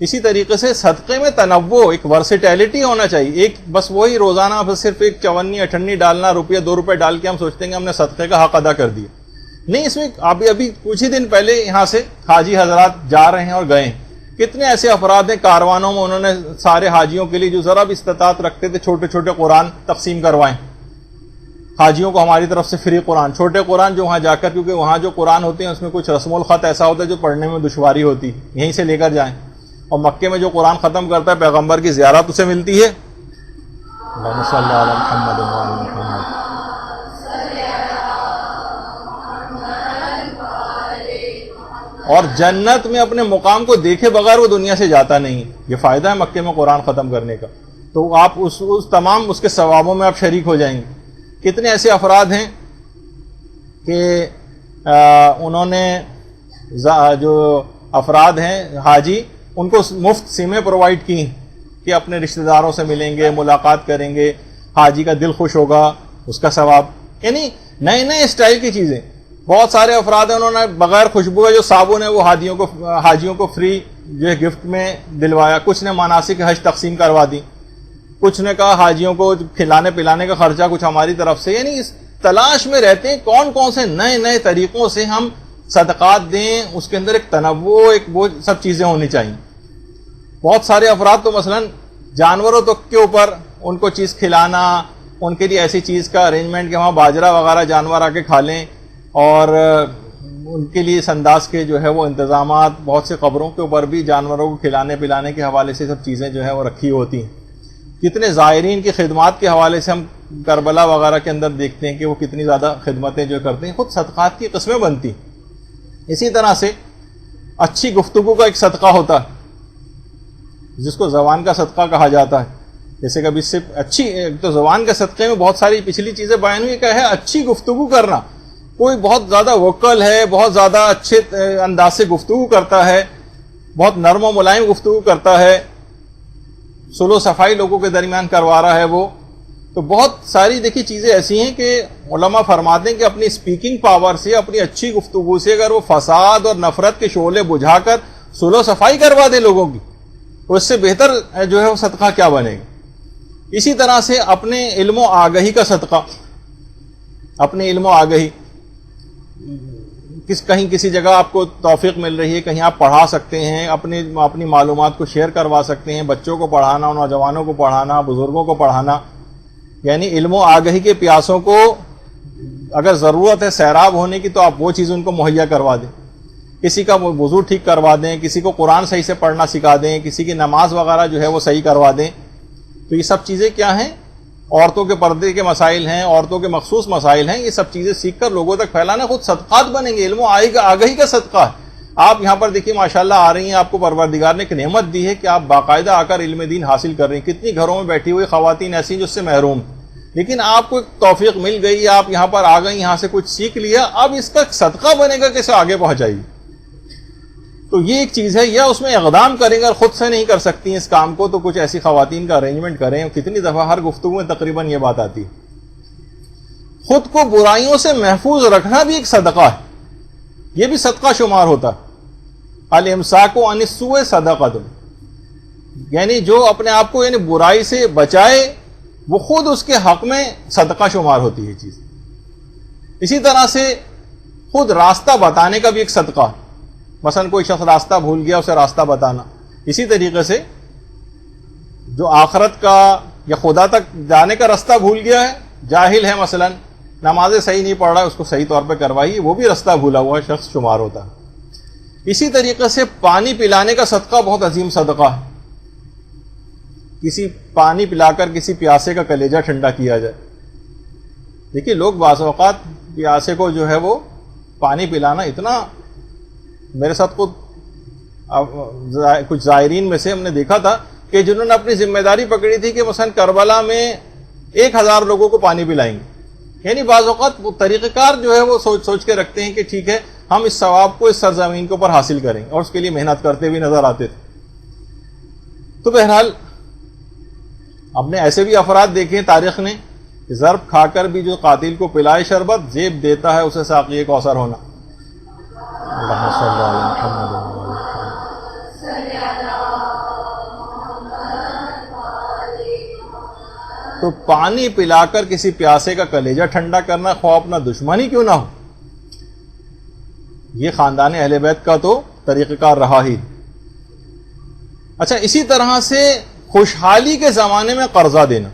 اسی طریقے سے صدقے میں تنوع، ایک ورسٹیلٹی ہونا چاہیے. ایک بس وہی روزانہ بس صرف ایک چونی اٹھنی ڈالنا، روپیہ 2 روپے ڈال کے ہم سوچتے ہیں کہ ہم نے صدقے کا حق ادا کر دیا. نہیں، اس میں ابھی کچھ ہی دن پہلے یہاں سے حاجی حضرات جا رہے ہیں اور گئے ہیں. کتنے ایسے افراد ہیں کاروانوں میں انہوں نے سارے حاجیوں کے لیے جو ذرا بھی استطاعت رکھتے تھے چھوٹے چھوٹے قرآن تقسیم کروائیں حاجیوں کو ہماری طرف سے فری قرآن، چھوٹے قرآن جو وہاں جا کر، کیونکہ وہاں جو قرآن ہوتے ہیں اس میں کچھ رسم الخط ایسا ہوتا ہے جو پڑھنے میں دشواری ہوتی، یہیں سے لے کر جائیں. اور مکے میں جو قرآن ختم کرتا ہے پیغمبر کی زیارت اسے ملتی ہے. اللہم صلی علی محمد و علی محمد. اور جنت میں اپنے مقام کو دیکھے بغیر وہ دنیا سے جاتا نہیں. یہ فائدہ ہے مکے میں قرآن ختم کرنے کا. تو آپ اس تمام اس کے ثوابوں میں آپ شریک ہو جائیں گے. کتنے ایسے افراد ہیں کہ انہوں نے جو افراد ہیں حاجی ان کو مفت سمیں پرووائڈ کی کہ اپنے رشتہ داروں سے ملیں گے، ملاقات کریں گے، حاجی کا دل خوش ہوگا، اس کا ثواب. یعنی نئے نئے اسٹائل کی چیزیں. بہت سارے افراد ہیں انہوں نے بغیر خوشبو کا جو صابن ہے وہ حاجیوں کو فری جو ہے گفٹ میں دلوایا. کچھ نے مناسک حج تقسیم کروا دی، کچھ نے کہا حاجیوں کو کھلانے پلانے کا خرچہ کچھ ہماری طرف سے. یعنی اس تلاش میں رہتے ہیں کون کون سے نئے نئے طریقوں سے ہم صدقات دیں، اس کے اندر ایک تنوع، ایک وہ سب چیزیں ہونی چاہیے. بہت سارے افراد تو مثلا جانوروں تک کے اوپر ان کو چیز کھلانا، ان کے لیے ایسی چیز کا ارینجمنٹ کہ وہاں باجرہ وغیرہ جانور آ کے کھا لیں، اور ان کے لیے اس انداز کے جو ہے وہ انتظامات. بہت سے قبروں کے اوپر بھی جانوروں کو کھلانے پلانے کے حوالے سے سب چیزیں جو ہے وہ رکھی ہوتی ہیں. کتنے زائرین کی خدمات کے حوالے سے ہم کربلا وغیرہ کے اندر دیکھتے ہیں کہ وہ کتنی زیادہ خدمتیں جو کرتے ہیں. خود صدقات کی قسمیں بنتی. اسی طرح سے اچھی گفتگو کا ایک صدقہ ہوتا ہے جس کو زبان کا صدقہ کہا جاتا ہے. جیسے کہ ابھی سے اچھی تو زبان کے صدقے میں بہت ساری پچھلی چیزیں بیان ہوئی کہ ہے اچھی گفتگو کرنا. کوئی بہت زیادہ وکل ہے، بہت زیادہ اچھے انداز سے گفتگو کرتا ہے، بہت نرم و ملائم گفتگو کرتا ہے، صلح و صفائی لوگوں کے درمیان کروا رہا ہے وہ. تو بہت ساری دیکھی چیزیں ایسی ہیں کہ علماء فرماتے ہیں کہ اپنی اسپیکنگ پاور سے، اپنی اچھی گفتگو سے اگر وہ فساد اور نفرت کے شعلے بجھا کر صلح و صفائی کروا دے لوگوں کی، تو اس سے بہتر جو ہے وہ صدقہ کیا بنے گا. اسی طرح سے اپنے علم و آگہی کا صدقہ. اپنے علم و آگہی، کہیں کسی جگہ آپ کو توفیق مل رہی ہے، کہیں آپ پڑھا سکتے ہیں، اپنی معلومات کو شیئر کروا سکتے ہیں. بچوں کو پڑھانا، نوجوانوں کو پڑھانا، بزرگوں کو پڑھانا. یعنی علم و آگہی کے پیاسوں کو اگر ضرورت ہے سیراب ہونے کی تو آپ وہ چیز ان کو مہیا کروا دیں. کسی کا وضو ٹھیک کروا دیں، کسی کو قرآن صحیح سے پڑھنا سکھا دیں، کسی کی نماز وغیرہ جو ہے وہ صحیح کروا دیں. تو یہ سب چیزیں کیا ہیں؟ عورتوں کے پردے کے مسائل ہیں، عورتوں کے مخصوص مسائل ہیں. یہ سب چیزیں سیکھ کر لوگوں تک پھیلانا خود صدقات بنیں گے. علم و آگہی کا صدقہ ہے. آپ یہاں پر دیکھیے ماشاءاللہ آ رہی ہیں، آپ کو پروردگار نے ایک نعمت دی ہے کہ آپ باقاعدہ آ کر علم دین حاصل کر رہی ہیں. کتنی گھروں میں بیٹھی ہوئی خواتین ایسی ہیں جو اس سے محروم، لیکن آپ کو ایک توفیق مل گئی، آپ یہاں پر آ گئی، یہاں سے کچھ سیکھ لیا، اب اس کا صدقہ بنے گا کیسے آگے پہنچائیے. تو یہ ایک چیز ہے. یا اس میں اقدام کریں گے، خود سے نہیں کر سکتی ہیں اس کام کو تو کچھ ایسی خواتین کا ارینجمنٹ کریں. کتنی دفعہ ہر گفتگو میں تقریباً یہ بات آتی ہے. خود کو برائیوں سے محفوظ رکھنا بھی ایک صدقہ ہے، یہ بھی صدقہ شمار ہوتا ہے. الامساک عن السوء صدقۃ، یعنی جو اپنے آپ کو یعنی برائی سے بچائے وہ خود اس کے حق میں صدقہ شمار ہوتی ہے چیز. اسی طرح سے خود راستہ بتانے کا بھی ایک صدقہ، مثلا کوئی شخص راستہ بھول گیا اسے راستہ بتانا. اسی طریقے سے جو آخرت کا یا خدا تک جانے کا راستہ بھول گیا ہے، جاہل ہے، مثلا نمازیں صحیح نہیں پڑھ رہا ہے، اس کو صحیح طور پہ کروائیے، وہ بھی راستہ بھولا ہوا شخص شمار ہوتا ہے. اسی طریقے سے پانی پلانے کا صدقہ بہت عظیم صدقہ ہے. کسی پانی پلا کر کسی پیاسے کا کلیجہ ٹھنڈا کیا جائے. دیکھیے لوگ بعض اوقات پیاسے کو جو ہے وہ پانی پلانا اتنا، میرے ساتھ کچھ زائرین میں سے ہم نے دیکھا تھا کہ جنہوں نے اپنی ذمہ داری پکڑی تھی کہ مثلا کربلا میں 1000 لوگوں کو پانی پلائیں گے. یعنی بعض اوقات وہ طریقہ کار جو ہے وہ سوچ کے رکھتے ہیں کہ ٹھیک ہے ہم اس ثواب کو اس سرزمین کے اوپر حاصل کریں گے، اور اس کے لیے محنت کرتے بھی نظر آتے تھے. تو بہرحال ہم نے ایسے بھی افراد دیکھے تاریخ نے، ضرب کھا کر بھی جو قاتل کو پلائے شربت، زیب دیتا ہے اسے ساقی کوثر ہونا. اللہم صلی علی محمد. تو پانی پلا کر کسی پیاسے کا کلیجہ ٹھنڈا کرنا، خواہ اپنا دشمن ہی کیوں نہ ہو، یہ خاندان اہل بیت کا تو طریقہ کار رہا ہی. اچھا، اسی طرح سے خوشحالی کے زمانے میں قرضہ دینا.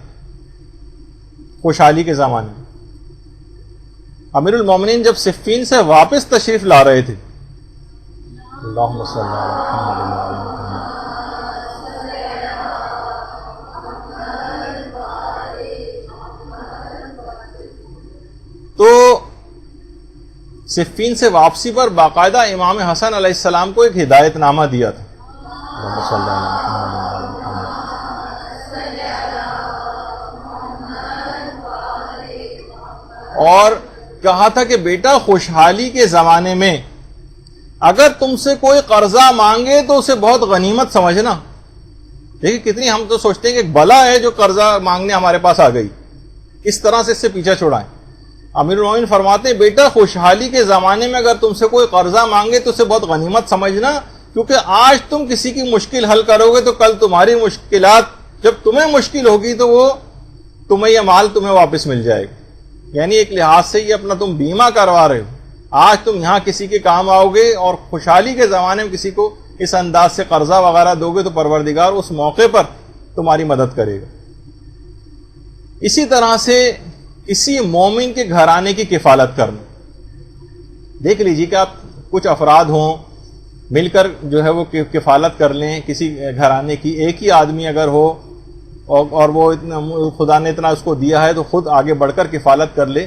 خوشحالی کے زمانے میں امیر المومنین جب صفین سے واپس تشریف لا رہے تھے، اللہم صلی علی محمد، تو صفین سے واپسی پر باقاعدہ امام حسن علیہ السلام کو ایک ہدایت نامہ دیا تھا. اللہم صلی علی محمد. اور کہا تھا کہ بیٹا خوشحالی کے زمانے میں اگر تم سے کوئی قرضہ مانگے تو اسے بہت غنیمت سمجھنا. دیکھیں کتنی، ہم تو سوچتے ہیں کہ ایک بلا ہے جو قرضہ مانگنے ہمارے پاس آ گئی، اس طرح سے اس سے پیچھا چھڑائیں. امیر المومنین فرماتے ہیں بیٹا خوشحالی کے زمانے میں اگر تم سے کوئی قرضہ مانگے تو اسے بہت غنیمت سمجھنا، کیونکہ آج تم کسی کی مشکل حل کرو گے تو کل تمہاری مشکلات جب تمہیں مشکل ہوگی تو وہ تمہیں یہ مال تمہیں واپس مل جائے گا. یعنی ایک لحاظ سے یہ اپنا تم بیمہ کروا رہے ہو. آج تم یہاں کسی کے کام آؤ گے اور خوشحالی کے زمانے میں کسی کو اس انداز سے قرضہ وغیرہ دو گے تو پروردگار اس موقع پر تمہاری مدد کرے گا. اسی طرح سے اسی مومن کے گھرانے کی کفالت کرنا. دیکھ لیجیے کہ آپ کچھ افراد ہوں مل کر جو ہے وہ کفالت کر لیں کسی گھرانے کی. ایک ہی آدمی اگر ہو اور وہ اتنا خدا نے اتنا اس کو دیا ہے تو خود آگے بڑھ کر کفالت کر لے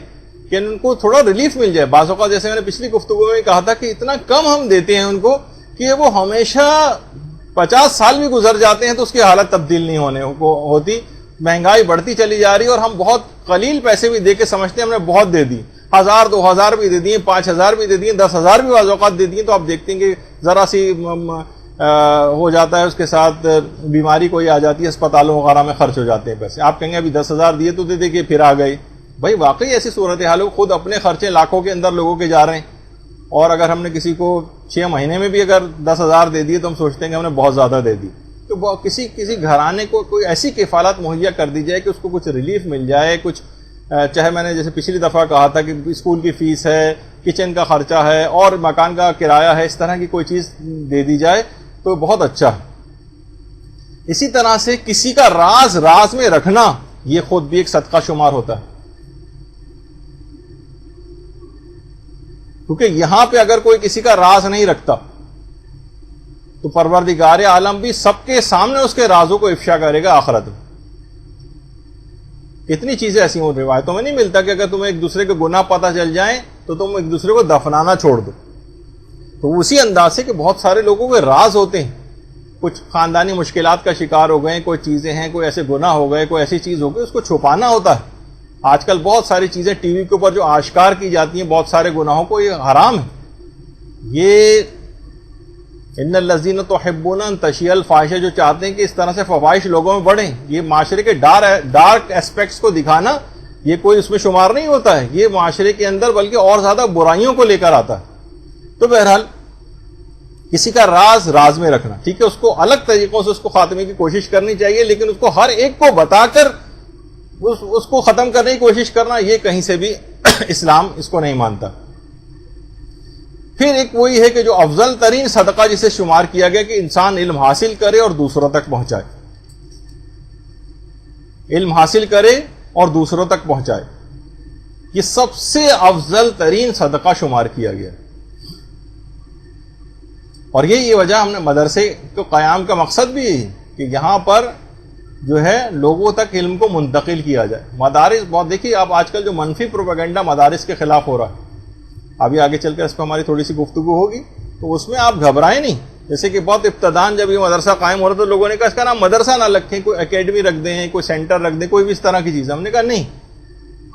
کہ ان کو تھوڑا ریلیف مل جائے. بعض اوقات جیسے میں نے پچھلی گفتگو میں کہا تھا کہ اتنا کم ہم دیتے ہیں ان کو کہ وہ ہمیشہ 50 سال بھی گزر جاتے ہیں تو اس کی حالت تبدیل نہیں ہوتی. مہنگائی بڑھتی چلی جا رہی ہے اور ہم بہت قلیل پیسے بھی دے کے سمجھتے ہیں ہم نے بہت دے دی. 1000 2000 بھی دے دیے, 5000 بھی دے دیے, 10,000 بھی بعض اوقات دے دیے, تو آپ دیکھتے ہیں کہ ذرا سی ہو جاتا ہے اس کے ساتھ بیماری کوئی آ جاتی ہے, اسپتالوں وغیرہ میں خرچ ہو جاتے ہیں پیسے. آپ کہیں گے ابھی 10,000 دیے تو دے دے کے پھر آ گئے. بھائی واقعی ایسی صورتحال ہو, خود اپنے خرچے لاکھوں کے اندر لوگوں کے جا رہے ہیں, اور اگر ہم نے کسی کو 6 مہینے میں بھی اگر 10,000 دے دیے تو ہم سوچتے ہیں کہ ہم نے بہت زیادہ دے دی. تو کسی گھرانے کو کوئی ایسی کفالت مہیا کر دی جائے کہ اس کو کچھ ریلیف مل جائے, کچھ چاہے میں نے جیسے پچھلی دفعہ کہا تھا کہ اسکول کی فیس ہے, کچن کا خرچہ ہے اور مکان کا کرایہ ہے, اس طرح کی کوئی چیز دے دی جائے تو بہت اچھا ہے. اسی طرح سے کسی کا راز میں رکھنا یہ خود بھی ایک صدقہ شمار ہوتا ہے, کیونکہ یہاں پہ اگر کوئی کسی کا راز نہیں رکھتا تو پروردگار عالم بھی سب کے سامنے اس کے رازوں کو افشا کرے گا آخرت میں. کتنی چیزیں ایسی ہوں روایتوں میں نہیں ملتا کہ اگر تمہیں ایک دوسرے کے گناہ پتہ چل جائیں تو تم ایک دوسرے کو دفنانا چھوڑ دو. تو اسی انداز سے کہ بہت سارے لوگوں کے راز ہوتے ہیں, کچھ خاندانی مشکلات کا شکار ہو گئے, کوئی چیزیں ہیں, کوئی ایسے گناہ ہو گئے, کوئی ایسی چیز ہو گئی, اس کو چھپانا ہوتا ہے. آج کل بہت ساری چیزیں ٹی وی کے اوپر جو آشکار کی جاتی ہیں بہت سارے گناہوں کو, یہ حرام ہے. یہ ان الذین تحبون ان تشیع الفاحشہ, جو چاہتے ہیں کہ اس طرح سے فواحش لوگوں میں بڑھیں, یہ معاشرے کے ڈارک ایسپیکٹس کو دکھانا, یہ کوئی اس میں شمار نہیں ہوتا ہے. یہ معاشرے کے اندر بلکہ اور زیادہ برائیوں کو لے کر آتا ہے. تو بہرحال کسی کا راز میں رکھنا ٹھیک ہے, اس کو الگ طریقوں سے اس کو خاتمے کی کوشش کرنی چاہیے, لیکن اس کو ہر ایک کو بتا کر اس کو ختم کرنے کی کوشش کرنا یہ کہیں سے بھی اسلام اس کو نہیں مانتا. پھر ایک وہی ہے کہ جو افضل ترین صدقہ جسے شمار کیا گیا کہ انسان علم حاصل کرے اور دوسروں تک پہنچائے. علم حاصل کرے اور دوسروں تک پہنچائے، یہ سب سے افضل ترین صدقہ شمار کیا گیا. اور یہ وجہ ہم نے مدرسے کو قیام کا مقصد بھی ہے کہ یہاں پر جو ہے لوگوں تک علم کو منتقل کیا جائے. مدارس بہت دیکھیے آپ آج کل جو منفی پروپیگنڈا مدارس کے خلاف ہو رہا ہے، ابھی آگے چل کر اس پہ ہماری تھوڑی سی گفتگو ہوگی، تو اس میں آپ گھبرائیں نہیں. جیسے کہ بہت ابتدان جب یہ مدرسہ قائم ہو رہا تو لوگوں نے کہا اس کا نام مدرسہ نہ رکھیں، کوئی اکیڈمی رکھ دیں، کوئی سینٹر رکھ دیں، کوئی بھی اس طرح کی چیز. ہم نے کہا نہیں،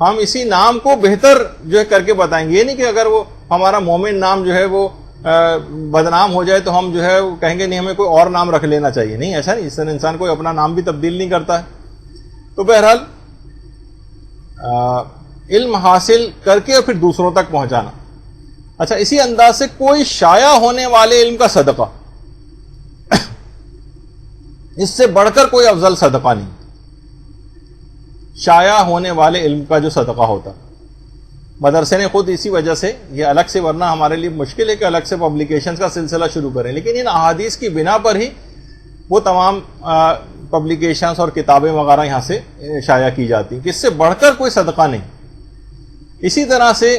ہم اسی نام کو بہتر جو ہے کر کے بتائیں گے. یہ نہیں کہ اگر وہ ہمارا مومن نام جو ہے وہ بدنام ہو جائے تو ہم جو ہے وہ کہیں گے نہیں ہمیں کوئی اور نام رکھ لینا چاہیے. نہیں، ایسا نہیں. اس طرح انسان کوئی اپنا نام بھی تبدیل نہیں کرتا ہے. تو بہرحال علم حاصل کر کے اور پھر دوسروں تک پہنچانا. اچھا، اسی انداز سے کوئی شائع ہونے والے علم کا صدقہ، اس سے بڑھ کر کوئی افضل صدقہ نہیں. شائع ہونے والے علم کا جو صدقہ ہوتا، مدرسے نے خود اسی وجہ سے یہ الگ سے، ورنہ ہمارے لیے مشکل ہے کہ الگ سے پبلیکیشنز کا سلسلہ شروع کریں، لیکن ان احادیث کی بنا پر ہی وہ تمام پبلیکیشنز اور کتابیں وغیرہ یہاں سے شائع کی جاتی ہیں کہ اس سے بڑھ کر کوئی صدقہ نہیں. اسی طرح سے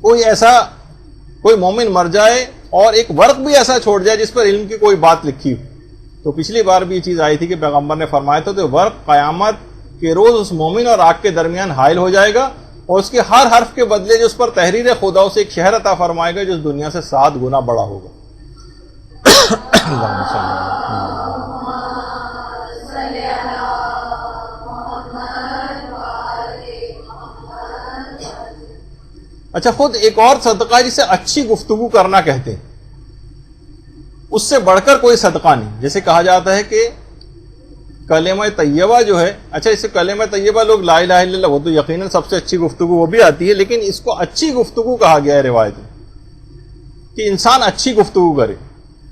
کوئی مومن مر جائے اور ایک ورق بھی ایسا چھوڑ جائے جس پر علم کی کوئی بات لکھی ہو. تو پچھلی بار بھی یہ چیز آئی تھی کہ پیغمبر نے فرمایا تھا کہ ورق قیامت کے روز اس مومن اور آگ کے درمیان حائل ہو جائے گا اور اس کے ہر حرف کے بدلے جو اس پر تحریر خدا اسے ایک شہر عطا فرمائے گا جو اس دنیا سے 7 گنا بڑا ہوگا. اچھا، خود ایک اور صدقہ ہے جسے اچھی گفتگو کرنا کہتے ہیں، اس سے بڑھ کر کوئی صدقہ نہیں. جیسے کہا جاتا ہے کہ کلمہ طیبہ جو ہے، اچھا اسے کلمہ طیبہ لوگ لا الہ الا اللہ، وہ تو یقیناً سب سے اچھی گفتگو وہ بھی آتی ہے، لیکن اس کو اچھی گفتگو کہا گیا ہے روایت میں کہ انسان اچھی گفتگو کرے.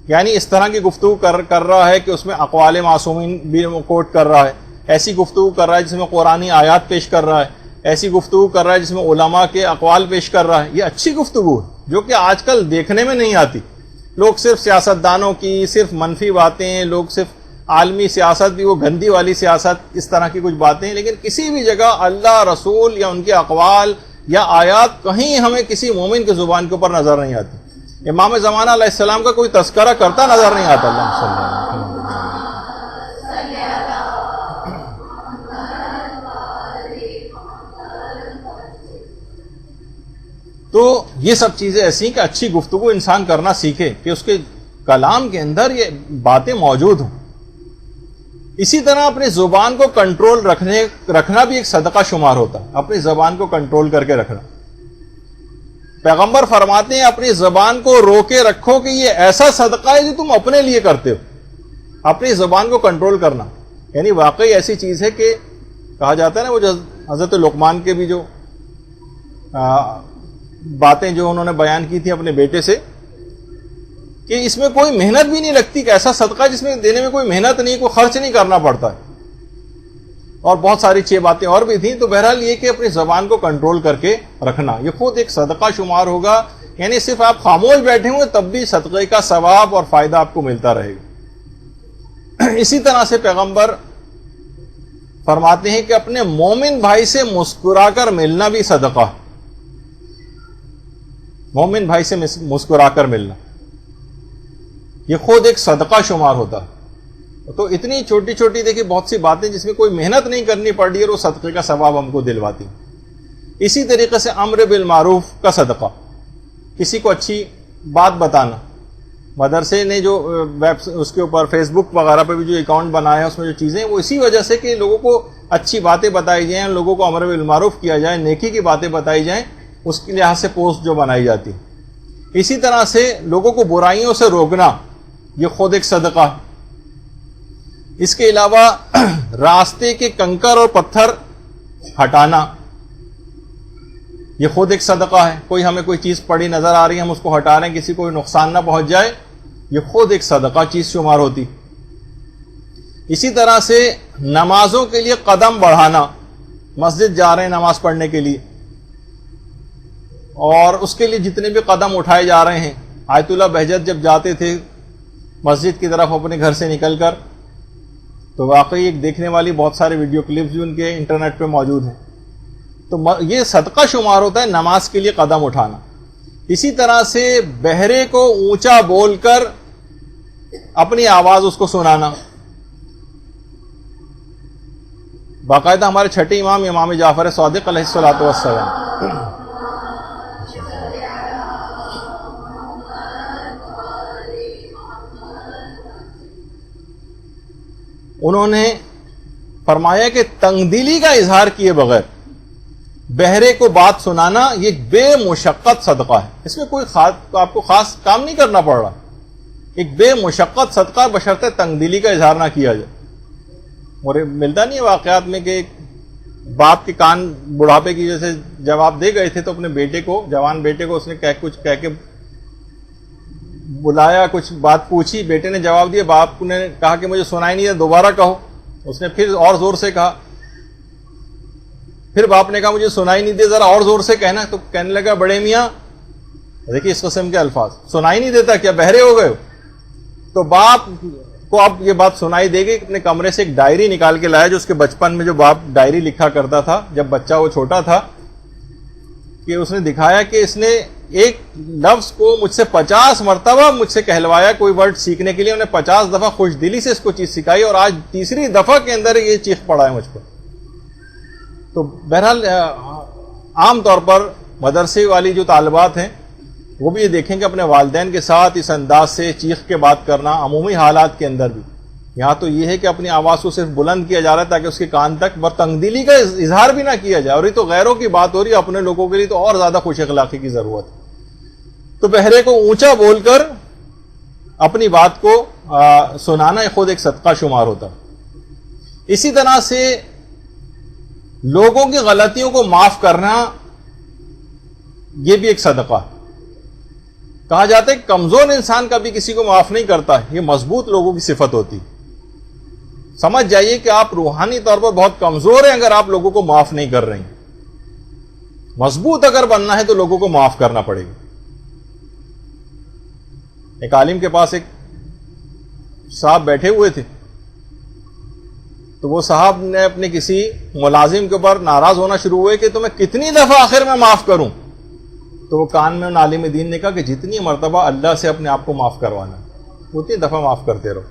یعنی اس طرح کی گفتگو کر رہا ہے کہ اس میں اقوال معصومین بھی کوٹ کر رہا ہے، ایسی گفتگو کر رہا ہے جس میں قرآنی آیات پیش کر رہا ہے، ایسی گفتگو کر رہا ہے جس میں علماء کے اقوال پیش کر رہا ہے. یہ اچھی گفتگو ہے جو کہ آج کل دیکھنے میں نہیں آتی. لوگ صرف سیاستدانوں کی صرف منفی باتیں، لوگ صرف عالمی سیاست بھی وہ گندی والی سیاست، اس طرح کی کچھ باتیں، لیکن کسی بھی جگہ اللہ، رسول یا ان کے اقوال یا آیات کہیں ہمیں کسی مومن کی زبان کے اوپر نظر نہیں آتی. امام زمانہ علیہ السلام کا کوئی تذکرہ کرتا نظر نہیں آتا. اللہ صلی اللہ علیہ وسلم. تو یہ سب چیزیں ایسی کہ اچھی گفتگو انسان کرنا سیکھے کہ اس کے کلام کے اندر یہ باتیں موجود ہوں. اسی طرح اپنی زبان کو کنٹرول رکھنا بھی ایک صدقہ شمار ہوتا ہے. اپنی زبان کو کنٹرول کر کے رکھنا. پیغمبر فرماتے ہیں اپنی زبان کو روکے رکھو کہ یہ ایسا صدقہ ہے جو تم اپنے لیے کرتے ہو. اپنی زبان کو کنٹرول کرنا یعنی واقعی ایسی چیز ہے کہ کہا جاتا ہے نا، وہ جو حضرت لقمان کے بھی جو باتیں جو انہوں نے بیان کی تھی اپنے بیٹے سے کہ اس میں کوئی محنت بھی نہیں لگتی، کہ ایسا صدقہ جس میں دینے میں کوئی محنت نہیں، کوئی خرچ نہیں کرنا پڑتا ہے. اور بہت ساری 6 باتیں اور بھی تھیں. تو بہرحال یہ کہ اپنی زبان کو کنٹرول کر کے رکھنا یہ خود ایک صدقہ شمار ہوگا. یعنی صرف آپ خاموش بیٹھے ہوئے تب بھی صدقے کا ثواب اور فائدہ آپ کو ملتا رہے گا. اسی طرح سے پیغمبر فرماتے ہیں کہ اپنے مومن بھائی سے مسکرا کر ملنا بھی صدقہ. مومن بھائی سے مسکرا کر ملنا یہ خود ایک صدقہ شمار ہوتا ہے. تو اتنی چھوٹی چھوٹی دیکھیے بہت سی باتیں جس میں کوئی محنت نہیں کرنی پڑی اور وہ صدقے کا ثواب ہم کو دلواتی. اسی طریقے سے امر بالمعروف کا صدقہ، کسی کو اچھی بات بتانا. مدرسے نے جو اس کے اوپر فیس بک وغیرہ پہ بھی جو اکاؤنٹ بنایا ہے اس میں جو چیزیں وہ اسی وجہ سے کہ لوگوں کو اچھی باتیں بتائی جائیں، لوگوں کو امر بالمعروف کیا جائے، نیکی کی باتیں بتائی جائیں، اس کے لحاظ سے پوسٹ جو بنائی جاتی. اسی طرح سے لوگوں کو برائیوں سے روکنا یہ خود ایک صدقہ ہے. اس کے علاوہ راستے کے کنکر اور پتھر ہٹانا یہ خود ایک صدقہ ہے. کوئی ہمیں کوئی چیز پڑی نظر آ رہی ہے، ہم اس کو ہٹا رہے ہیں، کسی کو نقصان نہ پہنچ جائے، یہ خود ایک صدقہ چیز شمار ہوتی. اسی طرح سے نمازوں کے لیے قدم بڑھانا، مسجد جا رہے ہیں نماز پڑھنے کے لیے اور اس کے لیے جتنے بھی قدم اٹھائے جا رہے ہیں. آیت اللہ بہجت جب جاتے تھے مسجد کی طرف اپنے گھر سے نکل کر, تو واقعی ایک دیکھنے والی بہت سارے ویڈیو کلپس بھی ان کے انٹرنیٹ پہ موجود ہیں. تو یہ صدقہ شمار ہوتا ہے نماز کے لیے قدم اٹھانا. اسی طرح سے بہرے کو اونچا بول کر اپنی آواز اس کو سنانا. باقاعدہ ہمارے چھٹے امام جعفر صادق علیہ الصلوۃ والسلام انہوں نے فرمایا کہ تنگ دلی کا اظہار کیے بغیر بہرے کو بات سنانا یہ بے مشقت صدقہ ہے. اس میں کوئی آپ کو خاص کام نہیں کرنا پڑ رہا. ایک بے مشقت صدقہ بشرطے تنگ دلی کا اظہار نہ کیا جائے. اور ملتا نہیں ہے واقعات میں کہ ایک باپ کے کان بڑھاپے کی وجہ سے جواب دے گئے تھے تو اپنے بیٹے کو, جوان بیٹے کو اس نے کچھ کہہ کے بلایا, کچھ بات پوچھی, بیٹے نے جواب دیا, باپ نے کہا کہ مجھے سنائی نہیں دیا, دوبارہ کہو. اس نے پھر اور زور سے کہا, پھر باپ نے کہا مجھے سنائی نہیں دیا, ذرا اور زور سے کہنا. تو کہنے لگا بڑے میاں دیکھیے اس قسم کے الفاظ, سنائی نہیں دیتا کیا, بہرے ہو گئے ہو؟ تو باپ کو اب یہ بات سنائی دے گئی. اپنے کمرے سے ایک ڈائری نکال کے لایا, جو اس کے بچپن میں جو باپ ڈائری لکھا کرتا تھا جب بچہ وہ چھوٹا تھا, کہ اس نے دکھایا کہ اس نے ایک لفظ کو مجھ سے 50 مرتبہ مجھ سے کہلوایا کوئی ورڈ سیکھنے کے لیے. انہیں 50 دفعہ خوش دلی سے اس کو چیز سکھائی, اور آج تیسری دفعہ کے اندر یہ چیخ پڑا ہے مجھ پر. تو بہرحال عام طور پر مدرسے والی جو طالبات ہیں وہ بھی یہ دیکھیں کہ اپنے والدین کے ساتھ اس انداز سے چیخ کے بات کرنا عمومی حالات کے اندر بھی. یہاں تو یہ ہے کہ اپنی آواز کو صرف بلند کیا جا رہا ہے تاکہ اس کے کان تک تنگ دلی کا اظہار بھی نہ کیا جائے. اور یہ تو غیروں کی بات ہو رہی ہے, اپنے لوگوں کے لیے تو اور زیادہ خوش اخلاقی کی ضرورت ہے. تو بہرے کو اونچا بول کر اپنی بات کو سنانا خود ایک صدقہ شمار ہوتا ہے. اسی طرح سے لوگوں کی غلطیوں کو معاف کرنا یہ بھی ایک صدقہ ہے. کہا جاتا ہے کہ کمزور انسان کبھی کسی کو معاف نہیں کرتا, یہ مضبوط لوگوں کی صفت ہوتی. سمجھ جائیے کہ آپ روحانی طور پر بہت کمزور ہیں اگر آپ لوگوں کو معاف نہیں کر رہے ہیں. مضبوط اگر بننا ہے تو لوگوں کو معاف کرنا پڑے گا. ایک عالم کے پاس ایک صاحب بیٹھے ہوئے تھے, تو وہ صاحب نے اپنے کسی ملازم کے اوپر ناراض ہونا شروع ہوئے کہ تمہیں کتنی دفعہ آخر میں معاف کروں. تو وہ کان میں عالم دین نے کہا کہ جتنی مرتبہ اللہ سے اپنے آپ کو معاف کروانا اتنی دفعہ معاف کرتے رہو.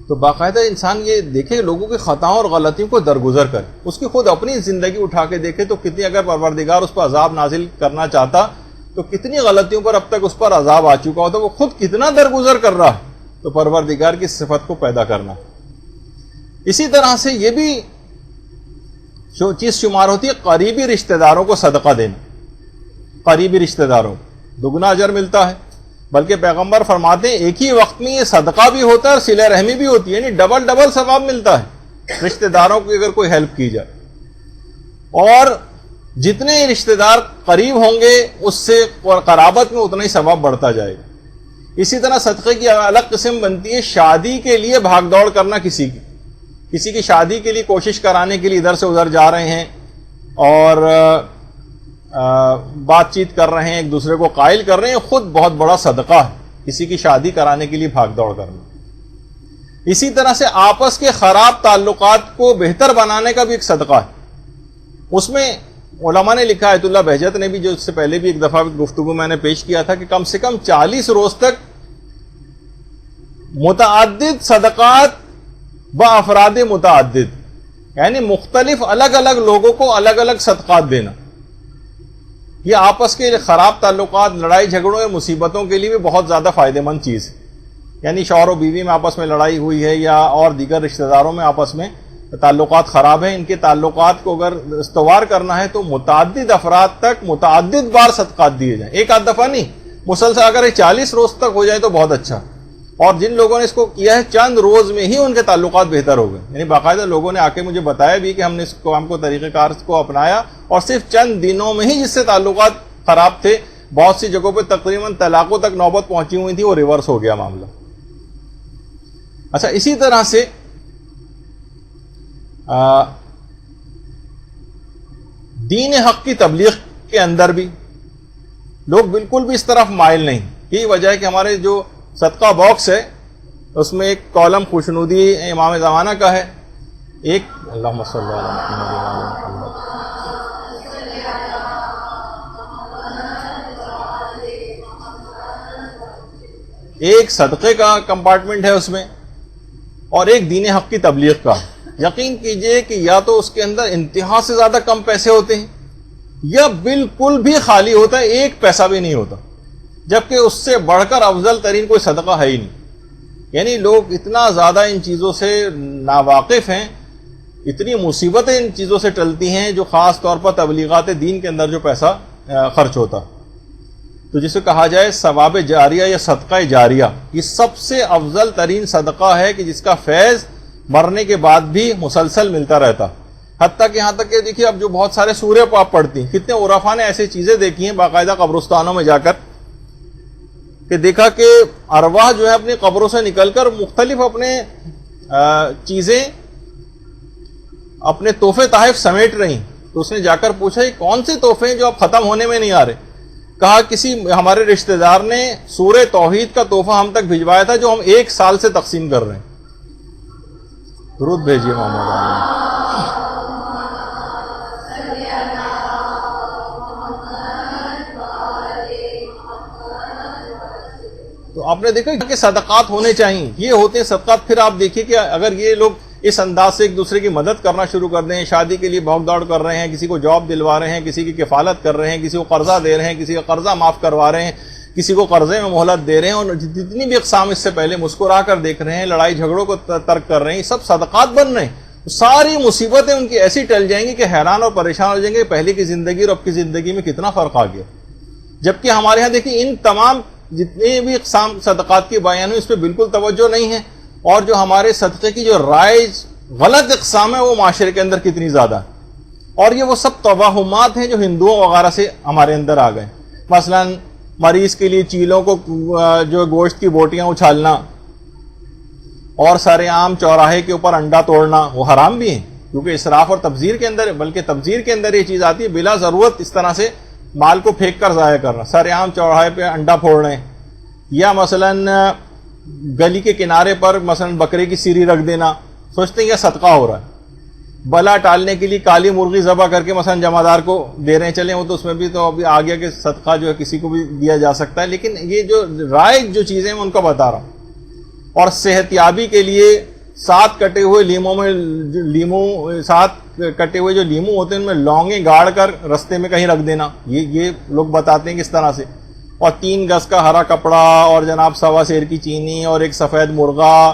تو باقاعدہ انسان یہ دیکھے لوگوں کی خطاؤں اور غلطیوں کو درگزر کرے, اس کی خود اپنی زندگی اٹھا کے دیکھے تو کتنی, اگر پروردگار اس پر عذاب نازل کرنا چاہتا تو کتنی غلطیوں پر اب تک اس پر عذاب آ چکا ہوتا, وہ خود کتنا درگزر کر رہا ہے. تو پروردگار کی صفت کو پیدا کرنا. اسی طرح سے یہ بھی جو چیز شمار ہوتی ہے قریبی رشتہ داروں کو صدقہ دینا. قریبی رشتہ داروں دگنا اجر ملتا ہے, بلکہ پیغمبر فرماتے ہیں ایک ہی وقت میں یہ صدقہ بھی ہوتا ہے اور صلہ رحمی بھی ہوتی ہے, یعنی ڈبل ثواب ملتا ہے رشتہ داروں کی اگر کوئی ہیلپ کی جائے. اور جتنے رشتہ دار قریب ہوں گے اس سے قرابت میں اتنا ہی ثواب بڑھتا جائے گا. اسی طرح صدقے کی الگ قسم بنتی ہے شادی کے لیے بھاگ دوڑ کرنا. کسی کی شادی کے لیے کوشش کرانے کے لیے ادھر سے ادھر جا رہے ہیں اور بات چیت کر رہے ہیں, ایک دوسرے کو قائل کر رہے ہیں, خود بہت بڑا صدقہ ہے کسی کی شادی کرانے کے لیے بھاگ دوڑ کرنا. اسی طرح سے آپس کے خراب تعلقات کو بہتر بنانے کا بھی ایک صدقہ ہے. اس میں علماء نے لکھا, آیت اللہ بہجت نے بھی, جو اس سے پہلے بھی ایک دفعہ گفتگو میں نے پیش کیا تھا, کہ کم سے کم 40 روز تک متعدد صدقات افراد متعدد, یعنی مختلف الگ الگ لوگوں کو الگ الگ صدقات دینا. یہ آپس کے خراب تعلقات, لڑائی جھگڑوں یا مصیبتوں کے لیے بھی بہت زیادہ فائدہ مند چیز ہے. یعنی شوہر و بیوی میں آپس میں لڑائی ہوئی ہے یا اور دیگر رشتہ داروں میں آپس میں تعلقات خراب ہیں, ان کے تعلقات کو اگر استوار کرنا ہے تو متعدد افراد تک متعدد بار صدقات دیے جائیں, ایک آدھ دفعہ نہیں, مسلسل. اگر یہ 40 روز تک ہو جائے تو بہت اچھا. اور جن لوگوں نے اس کو کیا ہے چند روز میں ہی ان کے تعلقات بہتر ہو گئے. یعنی باقاعدہ لوگوں نے آ کے مجھے بتایا بھی کہ ہم نے اس کام کو, طریقہ کار کو اپنایا اور صرف چند دنوں میں ہی جس سے تعلقات خراب تھے, بہت سی جگہوں پہ تقریباً طلاقوں تک نوبت پہنچی ہوئی تھی, وہ ریورس ہو گیا معاملہ. اچھا, اسی طرح سے دین حق کی تبلیغ کے اندر بھی لوگ بالکل بھی اس طرف مائل نہیں. یہی وجہ ہے کہ ہمارے جو صدقہ باکس ہے اس میں ایک کالم خوشنودی امام زمانہ کا ہے, ایک اللہم صلی علی محمد و علی محمد, ایک صدقے کا کمپارٹمنٹ ہے اس میں, اور ایک دین حق کی تبلیغ کا. یقین کیجئے کہ یا تو اس کے اندر انتہا سے زیادہ کم پیسے ہوتے ہیں یا بالکل بھی خالی ہوتا ہے, ایک پیسہ بھی نہیں ہوتا, جبکہ اس سے بڑھ کر افضل ترین کوئی صدقہ ہے ہی نہیں. یعنی لوگ اتنا زیادہ ان چیزوں سے ناواقف ہیں, اتنی مصیبتیں ان چیزوں سے ٹلتی ہیں جو خاص طور پر تبلیغات دین کے اندر جو پیسہ خرچ ہوتا. تو جسے کہا جائے ثواب جاریہ یا صدقہ جاریہ, یہ سب سے افضل ترین صدقہ ہے کہ جس کا فیض مرنے کے بعد بھی مسلسل ملتا رہتا. حتیٰ کہ یہاں تک کہ دیکھیے اب جو بہت سارے سورہ آپ پڑھتی ہیں, کتنے عرفاء نے ایسی چیزیں دیکھی ہیں باقاعدہ قبرستانوں میں جا کر, کہ دیکھا کہ ارواح جو ہے اپنی قبروں سے نکل کر مختلف اپنے چیزیں, اپنے تحفے تحائف سمیٹ رہی. تو اس نے جا کر پوچھا یہ کون سے تحفے ہیں جو اب ختم ہونے میں نہیں آ رہے؟ کہا کسی ہمارے رشتہ دار نے سورہ توحید کا تحفہ ہم تک بھجوایا تھا جو ہم 1 سال سے تقسیم کر رہے ہیں. درود بھیجیے محمد علی. تو آپ نے دیکھا کہ صدقات ہونے چاہیے, یہ ہوتے ہیں صدقات. پھر آپ دیکھیے کہ اگر یہ لوگ اس انداز سے ایک دوسرے کی مدد کرنا شروع کر دیں, شادی کے لیے بھاگ دوڑ کر رہے ہیں, کسی کو جاب دلوا رہے ہیں, کسی کی کفالت کر رہے ہیں, کسی کو قرضہ دے رہے ہیں, کسی کا قرضہ معاف کروا رہے ہیں, کسی کو قرضے میں مہلت دے رہے ہیں, اور جتنی بھی اقسام اس سے پہلے مسکرا کر دیکھ رہے ہیں, لڑائی جھگڑوں کو ترک کر رہے ہیں, سب صدقات بن رہے ہیں. ساری مصیبتیں ان کی ایسی ٹل جائیں گی کہ حیران اور پریشان ہو جائیں گے پہلے کی زندگی اور اب کی زندگی میں کتنا فرق آ گیا. جبکہ ہمارے ہاں دیکھیں ان تمام جتنے بھی اقسام صدقات کی بیان ہوئی اس پہ بالکل توجہ نہیں ہے, اور جو ہمارے صدقے کی جو رائج غلط اقسام ہے وہ معاشرے کے اندر کتنی زیادہ ہے. اور یہ وہ سب توہمات ہیں جو ہندوؤں وغیرہ سے ہمارے اندر آ گئے. مثلا مریض کے لیے چیلوں کو جو گوشت کی بوٹیاں اچھالنا, اور سارے عام چوراہے کے اوپر انڈا توڑنا, وہ حرام بھی ہیں کیونکہ اسراف اور تبذیر کے اندر, بلکہ تبذیر کے اندر یہ چیز آتی ہے بلا ضرورت اس طرح سے مال کو پھینک کر ضائع کرنا, سارے عام چوراہے پہ انڈا پھوڑ رہے ہیں. یا مثلا گلی کے کنارے پر مثلا بکرے کی سیری رکھ دینا, سوچتے ہیں یہ صدقہ ہو رہا ہے. بلا ٹالنے کے لیے کالی مرغی ذبح کر کے مثلا جمعدار کو دے رہے ہیں, چلیں وہ تو اس میں بھی تو ابھی آ گیا کہ صدقہ جو ہے کسی کو بھی دیا جا سکتا ہے, لیکن یہ جو رائج جو چیزیں میں ان کو بتا رہا ہوں. اور صحت یابی کے لیے 7 کٹے ہوئے لیموں میں 7 کٹے ہوئے جو لیمو ہوتے ہیں ان میں لونگیں گاڑ کر رستے میں کہیں رکھ دینا, یہ لوگ بتاتے ہیں کس طرح سے. اور 3 گز کا ہرا کپڑا, اور جناب 1.25 سیر کی چینی, اور ایک سفید مرغا,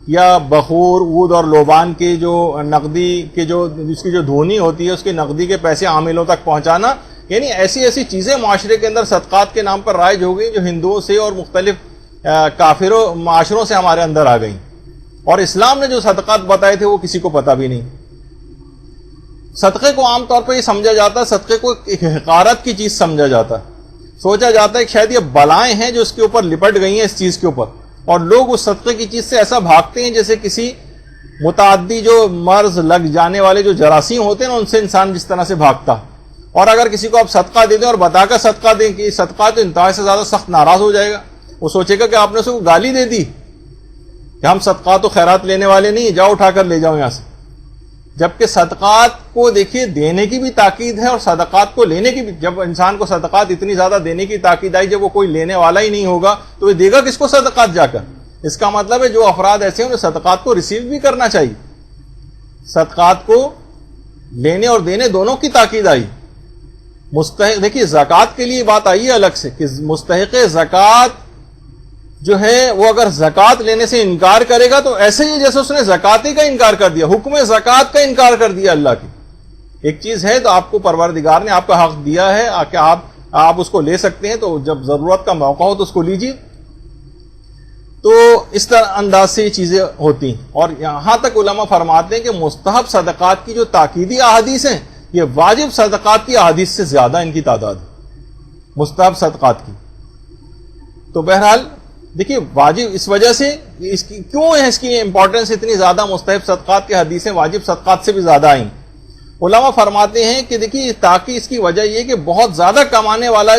یا بخور, اود اور لوبان کے جو نقدی کے جو جس کی جو دھونی ہوتی ہے اس کی نقدی کے پیسے عاملوں تک پہنچانا. یعنی ایسی چیزیں معاشرے کے اندر صدقات کے نام پر رائج ہو گئی جو ہندوؤں سے اور مختلف کافروں معاشروں سے ہمارے اندر آ گئی. اور اسلام نے جو صدقات بتائے تھے وہ کسی کو پتہ بھی نہیں. صدقے کو عام طور پر یہ سمجھا جاتا ہے, صدقے کو ایک حقارت کی چیز سمجھا جاتا ہے, سوچا جاتا ہے کہ شاید یہ بلائیں ہیں جو اس کے اوپر لپٹ گئی ہیں اس چیز کے اوپر, اور لوگ اس صدقے کی چیز سے ایسا بھاگتے ہیں جیسے کسی متعدی جو مرض لگ جانے والے جو جراثیم ہوتے ہیں نا ان سے انسان جس طرح سے بھاگتا. اور اگر کسی کو آپ صدقہ دے دیں اور بتا کر صدقہ دیں کہ صدقہ تو انتہا سے زیادہ سخت ناراض ہو جائے گا, وہ سوچے گا کہ آپ نے اسے کو گالی دے دی کہ ہم صدقات و خیرات لینے والے نہیں, جاؤ اٹھا کر لے جاؤ یہاں سے. جبکہ صدقات کو دیکھیے دینے کی بھی تاکید ہے اور صدقات کو لینے کی بھی. جب انسان کو صدقات اتنی زیادہ دینے کی تاکید آئی, جب وہ کوئی لینے والا ہی نہیں ہوگا تو وہ دے گا کس کو صدقات جا کر؟ اس کا مطلب ہے جو افراد ایسے ہیں انہیں صدقات کو ریسیو بھی کرنا چاہیے. صدقات کو لینے اور دینے دونوں کی تاکید آئی. مستحق دیکھیے زکوٰۃ کے لیے بات آئی ہے الگ سے کہ مستحق زکوٰۃ جو ہے وہ اگر زکوٰۃ لینے سے انکار کرے گا تو ایسے ہی جیسے اس نے زکاتی کا انکار کر دیا, حکم زکوٰۃ کا انکار کر دیا اللہ کی. ایک چیز ہے تو آپ کو پروردگار نے آپ کا حق دیا ہے کہ آپ اس کو لے سکتے ہیں, تو جب ضرورت کا موقع ہو تو اس کو لیجیے. تو اس طرح انداز سے یہ چیزیں ہوتی ہیں. اور یہاں تک علماء فرماتے ہیں کہ مستحب صدقات کی جو تاکیدی احادیث ہیں یہ واجب صدقات کی احادیث سے زیادہ ان کی تعداد ہے, مستحب صدقات کی. تو بہرحال دیکھیے واجب اس وجہ سے اس کی کیوں ہے, اس کی امپورٹنس اتنی زیادہ, مستحب صدقات کی حدیثیں واجب صدقات سے بھی زیادہ آئیں. علماء فرماتے ہیں کہ دیکھیے تاکہ اس کی وجہ یہ کہ بہت زیادہ کمانے والا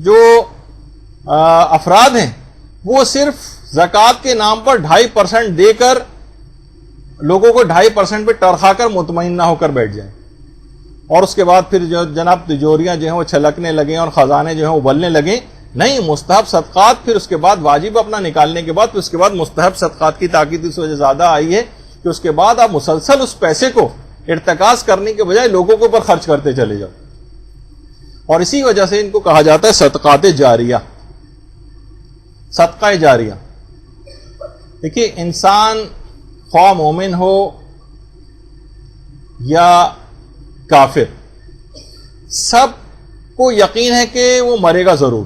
جو افراد ہیں وہ صرف زکوٰۃ کے نام پر 2.5% دے کر لوگوں کو 2.5% پہ ٹرخا کر مطمئن نہ ہو کر بیٹھ جائیں، اور اس کے بعد پھر جو جناب تجوریاں جو ہیں وہ چھلکنے لگیں اور خزانے جو ہیں ابلنے لگیں. نہیں، مستحب صدقات پھر اس کے بعد واجب اپنا نکالنے کے بعد پھر اس کے بعد مستحب صدقات کی تاکید اس وجہ زیادہ آئی ہے کہ اس کے بعد آپ مسلسل اس پیسے کو ارتکاز کرنے کے بجائے لوگوں کے اوپر خرچ کرتے چلے جاؤ، اور اسی وجہ سے ان کو کہا جاتا ہے صدقات جاریہ، صدقہ جاریہ. دیکھیے، انسان خواہ مومن ہو یا کافر، سب کو یقین ہے کہ وہ مرے گا ضرور،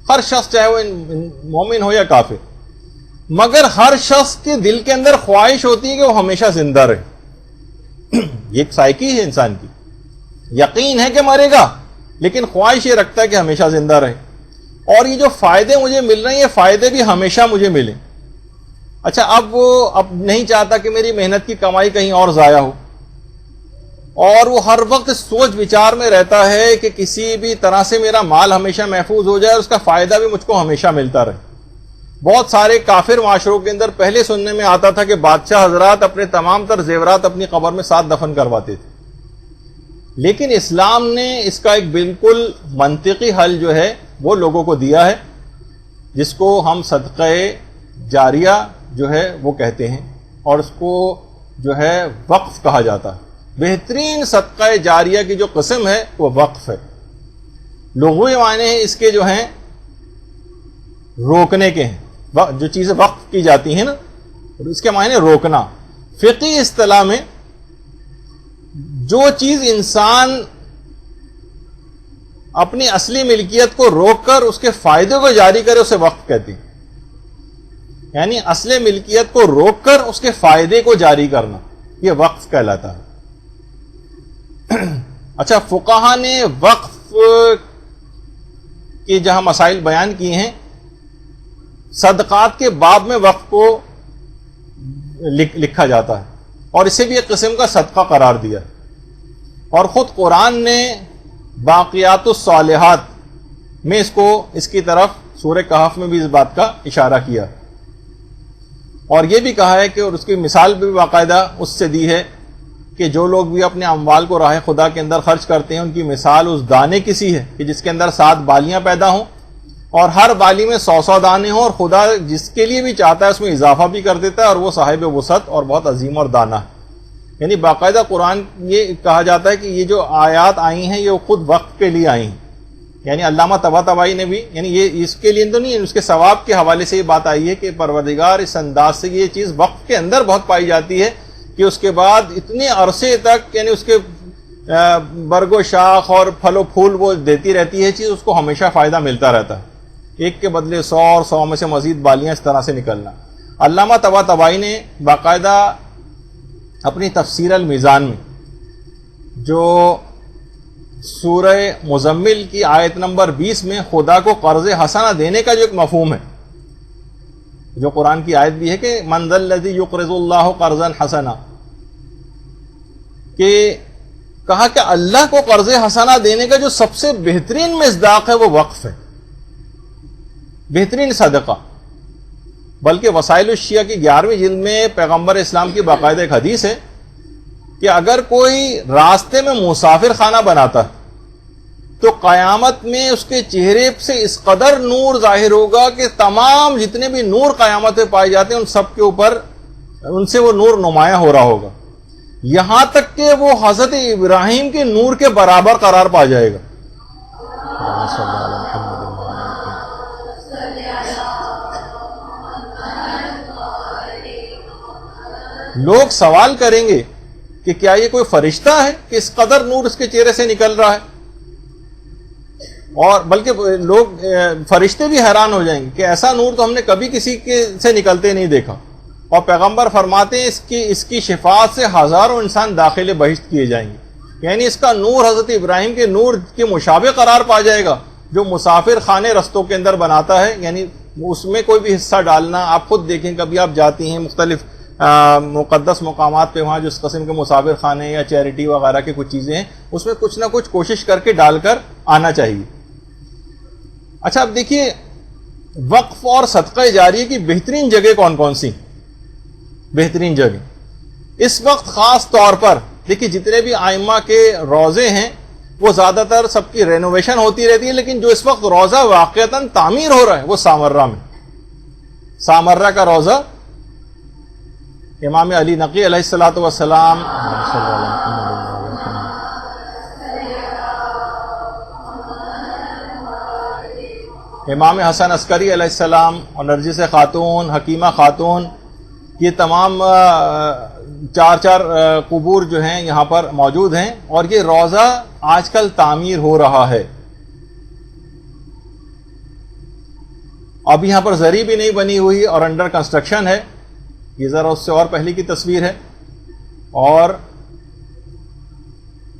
ہر شخص چاہے وہ مومن ہو یا کافر، مگر ہر شخص کے دل کے اندر خواہش ہوتی ہے کہ وہ ہمیشہ زندہ رہے. یہ ایک سائیکی ہے انسان کی، یقین ہے کہ مرے گا لیکن خواہش یہ رکھتا ہے کہ ہمیشہ زندہ رہے، اور یہ جو فائدے مجھے مل رہے ہیں یہ فائدے بھی ہمیشہ مجھے ملیں. اچھا، اب وہ نہیں چاہتا کہ میری محنت کی کمائی کہیں اور ضائع ہو، اور وہ ہر وقت سوچ وچار میں رہتا ہے کہ کسی بھی طرح سے میرا مال ہمیشہ محفوظ ہو جائے اور اس کا فائدہ بھی مجھ کو ہمیشہ ملتا رہے. بہت سارے کافر معاشروں کے اندر پہلے سننے میں آتا تھا کہ بادشاہ حضرات اپنے تمام تر زیورات اپنی قبر میں ساتھ دفن کرواتے تھے، لیکن اسلام نے اس کا ایک بالکل منطقی حل جو ہے وہ لوگوں کو دیا ہے، جس کو ہم صدقہ جاریہ جو ہے وہ کہتے ہیں، اور اس کو جو ہے وقف کہا جاتا ہے. بہترین صدقہ جاریہ کی جو قسم ہے وہ وقف ہے. لغوی معنی ہیں اس کے جو ہیں روکنے کے ہیں، جو چیزیں وقف کی جاتی ہیں نا، اس کے معنی روکنا. فقہی اصطلاح میں جو چیز انسان اپنی اصلی ملکیت کو روک کر اس کے فائدے کو جاری کرے اسے وقف کہتے ہیں. یعنی اصل ملکیت کو روک کر اس کے فائدے کو جاری کرنا، یہ وقف کہلاتا ہے. اچھا، فقہا نے وقف کے جہاں مسائل بیان کیے ہیں، صدقات کے باب میں وقف کو لکھا جاتا ہے اور اسے بھی ایک قسم کا صدقہ قرار دیا، اور خود قرآن نے باقیات الصالحات میں اس کی طرف سورہ کہف میں بھی اس بات کا اشارہ کیا، اور یہ بھی کہا ہے کہ اور اس کی مثال بھی باقاعدہ اس سے دی ہے کہ جو لوگ بھی اپنے اموال کو راہ خدا کے اندر خرچ کرتے ہیں ان کی مثال اس دانے کی سی ہے کہ جس کے اندر 7 بالیاں پیدا ہوں اور ہر بالی میں 100 دانے ہوں، اور خدا جس کے لیے بھی چاہتا ہے اس میں اضافہ بھی کر دیتا ہے، اور وہ صاحب وسعت اور بہت عظیم اور دانہ ہے. یعنی باقاعدہ قرآن یہ کہا جاتا ہے کہ یہ جو آیات آئی ہیں یہ خود وقت کے لیے آئی ہیں. یعنی علامہ طباطبائی نے بھی، یعنی یہ اس کے لیے تو نہیں، اس کے ثواب کے حوالے سے یہ بات آئی ہے کہ پروردگار اس انداز سے یہ چیز وقت کے اندر بہت پائی جاتی ہے کہ اس کے بعد اتنے عرصے تک یعنی اس کے برگ و شاخ اور پھل و پھول وہ دیتی رہتی ہے چیز، اس کو ہمیشہ فائدہ ملتا رہتا ہے، ایک کے بدلے 100 اور 100 میں سے مزید بالیاں اس طرح سے نکلنا. علامہ طباطبائی نے باقاعدہ اپنی تفسیر المیزان میں جو سورہ مزمل کی آیت نمبر 20 میں خدا کو قرض حسنہ دینے کا جو ایک مفہوم ہے، جو قرآن کی آیت بھی ہے کہ من ذا الذی یقرض اللہ قرضا حسنا، کہ کہا کہ اللہ کو قرض حسنہ دینے کا جو سب سے بہترین مصداق ہے وہ وقف ہے، بہترین صدقہ. بلکہ وسائل الشیعہ کی 11ویں جلد میں پیغمبر اسلام کی باقاعدہ ایک حدیث ہے کہ اگر کوئی راستے میں مسافر خانہ بناتا ہے تو قیامت میں اس کے چہرے سے اس قدر نور ظاہر ہوگا کہ تمام جتنے بھی نور قیامت میں پائے جاتے ہیں ان سب کے اوپر ان سے وہ نور نمایاں ہو رہا ہوگا، یہاں تک کہ وہ حضرت ابراہیم کے نور کے برابر قرار پا جائے گا. لوگ سوال کریں گے کہ کیا یہ کوئی فرشتہ ہے کہ اس قدر نور اس کے چہرے سے نکل رہا ہے، اور بلکہ لوگ فرشتے بھی حیران ہو جائیں گے کہ ایسا نور تو ہم نے کبھی کسی کے سے نکلتے نہیں دیکھا. اور پیغمبر فرماتے ہیں اس کی شفاعت سے ہزاروں انسان داخل بہشت کیے جائیں گے. یعنی اس کا نور حضرت ابراہیم کے نور کے مشابہ قرار پا جائے گا جو مسافر خانے رستوں کے اندر بناتا ہے. یعنی اس میں کوئی بھی حصہ ڈالنا، آپ خود دیکھیں کبھی آپ جاتی ہیں مختلف مقدس مقامات پہ، وہاں جس قسم کے مسافر خانے یا چیریٹی وغیرہ کی کچھ چیزیں ہیں اس میں کچھ نہ کچھ کوشش کر کے ڈال کر آنا چاہیے. اچھا اب دیکھیے وقف اور صدقہ جاریہ کی بہترین جگہ کون کون سی؟ بہترین جگہ اس وقت خاص طور پر دیکھیے جتنے بھی ائمہ کے روزے ہیں وہ زیادہ تر سب کی رینوویشن ہوتی رہتی ہے، لیکن جو اس وقت روزہ واقعتاً تعمیر ہو رہا ہے وہ سامرہ میں، سامرہ کا روزہ امام علی نقی علیہ الصلوۃ والسلام، امام حسن عسکری علیہ السلام اور نرجس خاتون، حکیمہ خاتون، یہ تمام چار چار قبور جو ہیں یہاں پر موجود ہیں، اور یہ روزہ آج کل تعمیر ہو رہا ہے. اب یہاں پر زری بھی نہیں بنی ہوئی اور انڈر کنسٹرکشن ہے، یہ ذرا اس سے اور پہلے کی تصویر ہے، اور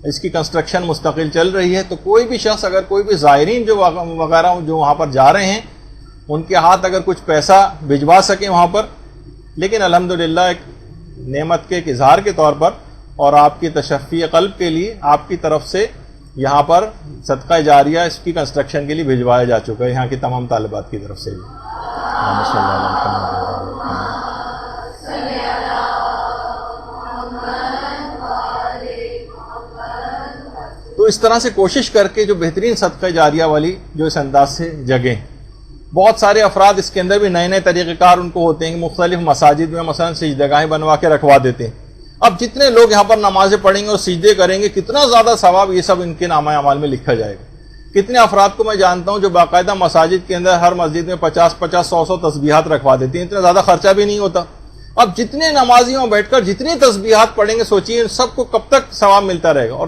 اس کی کنسٹرکشن مستقل چل رہی ہے. تو کوئی بھی شخص اگر کوئی بھی زائرین جو وغیرہ جو وہاں پر جا رہے ہیں ان کے ہاتھ اگر کچھ پیسہ بھجوا سکیں وہاں پر، لیکن الحمدللہ ایک نعمت کے ایک اظہار کے طور پر اور آپ کی تشفی قلب کے لیے آپ کی طرف سے یہاں پر صدقہ جاریہ اس کی کنسٹرکشن کے لیے بھجوایا جا چکا ہے یہاں کی تمام طالبات کی طرف سے. تو اس طرح سے کوشش کر کے جو بہترین صدقہ جاریہ والی جو اس انداز سے جگہیں، بہت سارے افراد اس کے اندر بھی نئے نئے طریقہ کار ان کو ہوتے ہیں کہ مختلف مساجد میں مثلا سجدگاہیں بنوا کے رکھوا دیتے ہیں. اب جتنے لوگ یہاں پر نمازیں پڑھیں گے اور سجدے کریں گے کتنا زیادہ ثواب یہ سب ان کے نامہ اعمال میں لکھا جائے گا. کتنے افراد کو میں جانتا ہوں جو باقاعدہ مساجد کے اندر ہر مسجد میں 50 100 تسبیحات رکھوا دیتے ہیں، اتنا زیادہ خرچہ بھی نہیں ہوتا. اب جتنے نمازیوں بیٹھ کر جتنی تسبیحات پڑھیں گے سوچیے سب کو کب تک ثواب ملتا رہے گا. اور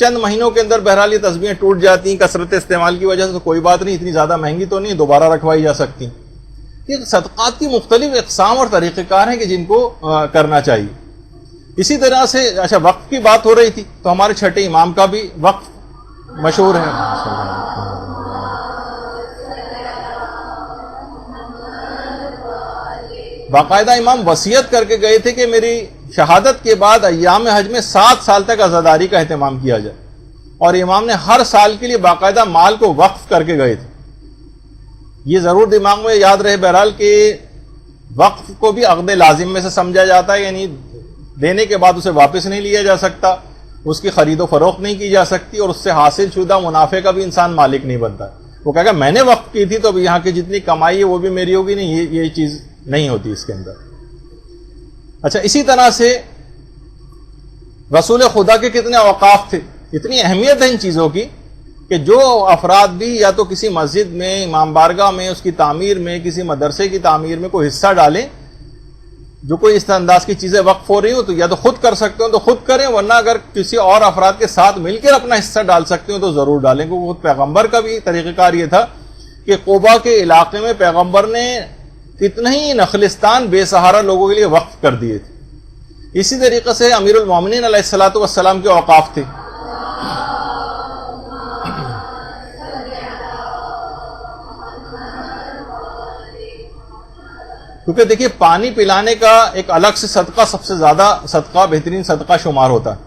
چند مہینوں کے اندر بہرحال یہ تسبیحیں ٹوٹ جاتی ہیں کثرت استعمال کی وجہ سے، تو کوئی بات نہیں، اتنی زیادہ مہنگی تو نہیں، دوبارہ رکھوائی جا سکتی. یہ صدقات کی مختلف اقسام اور طریقہ کار ہیں کہ جن کو کرنا چاہیے. اسی طرح سے اچھا وقف کی بات ہو رہی تھی تو ہمارے چھٹے امام کا بھی وقف مشہور ہے. باقاعدہ امام وصیت کر کے گئے تھے کہ میری شہادت کے بعد ایام حج میں 7 سال تک عزاداری کا اہتمام کیا جائے، اور امام نے ہر سال کے لیے باقاعدہ مال کو وقف کر کے گئے تھے. یہ ضرور دماغ میں یاد رہے بہرحال کہ وقف کو بھی عقد لازم میں سے سمجھا جاتا ہے، یعنی دینے کے بعد اسے واپس نہیں لیا جا سکتا، اس کی خرید و فروخت نہیں کی جا سکتی، اور اس سے حاصل شدہ منافع کا بھی انسان مالک نہیں بنتا. وہ کہے گا میں نے وقف کی تھی تو اب یہاں کی جتنی کمائی ہے وہ بھی میری ہوگی، نہیں، یہ چیز نہیں ہوتی اس کے اندر. اچھا اسی طرح سے رسول خدا کے کتنے اوقاف تھے، اتنی اہمیت ہے ان چیزوں کی کہ جو افراد بھی یا تو کسی مسجد میں، امام بارگاہ میں، اس کی تعمیر میں، کسی مدرسے کی تعمیر میں کوئی حصہ ڈالیں، جو کوئی اس انداز کی چیزیں وقف ہو رہی ہوں تو یا تو خود کر سکتے ہو تو خود کریں، ورنہ اگر کسی اور افراد کے ساتھ مل کر اپنا حصہ ڈال سکتے ہو تو ضرور ڈالیں. کیونکہ خود پیغمبر کا بھی طریقہ کار یہ تھا کہ قبا کے علاقے میں پیغمبر نے کتنے ہی نخلستان بے سہارا لوگوں کے لیے وقف کر دیے تھے. اسی طریقے سے امیر المومنین علیہ الصلوۃ والسلام کے اوقاف تھے. کیونکہ دیکھیے پانی پلانے کا ایک الگ سے صدقہ سب سے زیادہ صدقہ بہترین صدقہ شمار ہوتا ہے.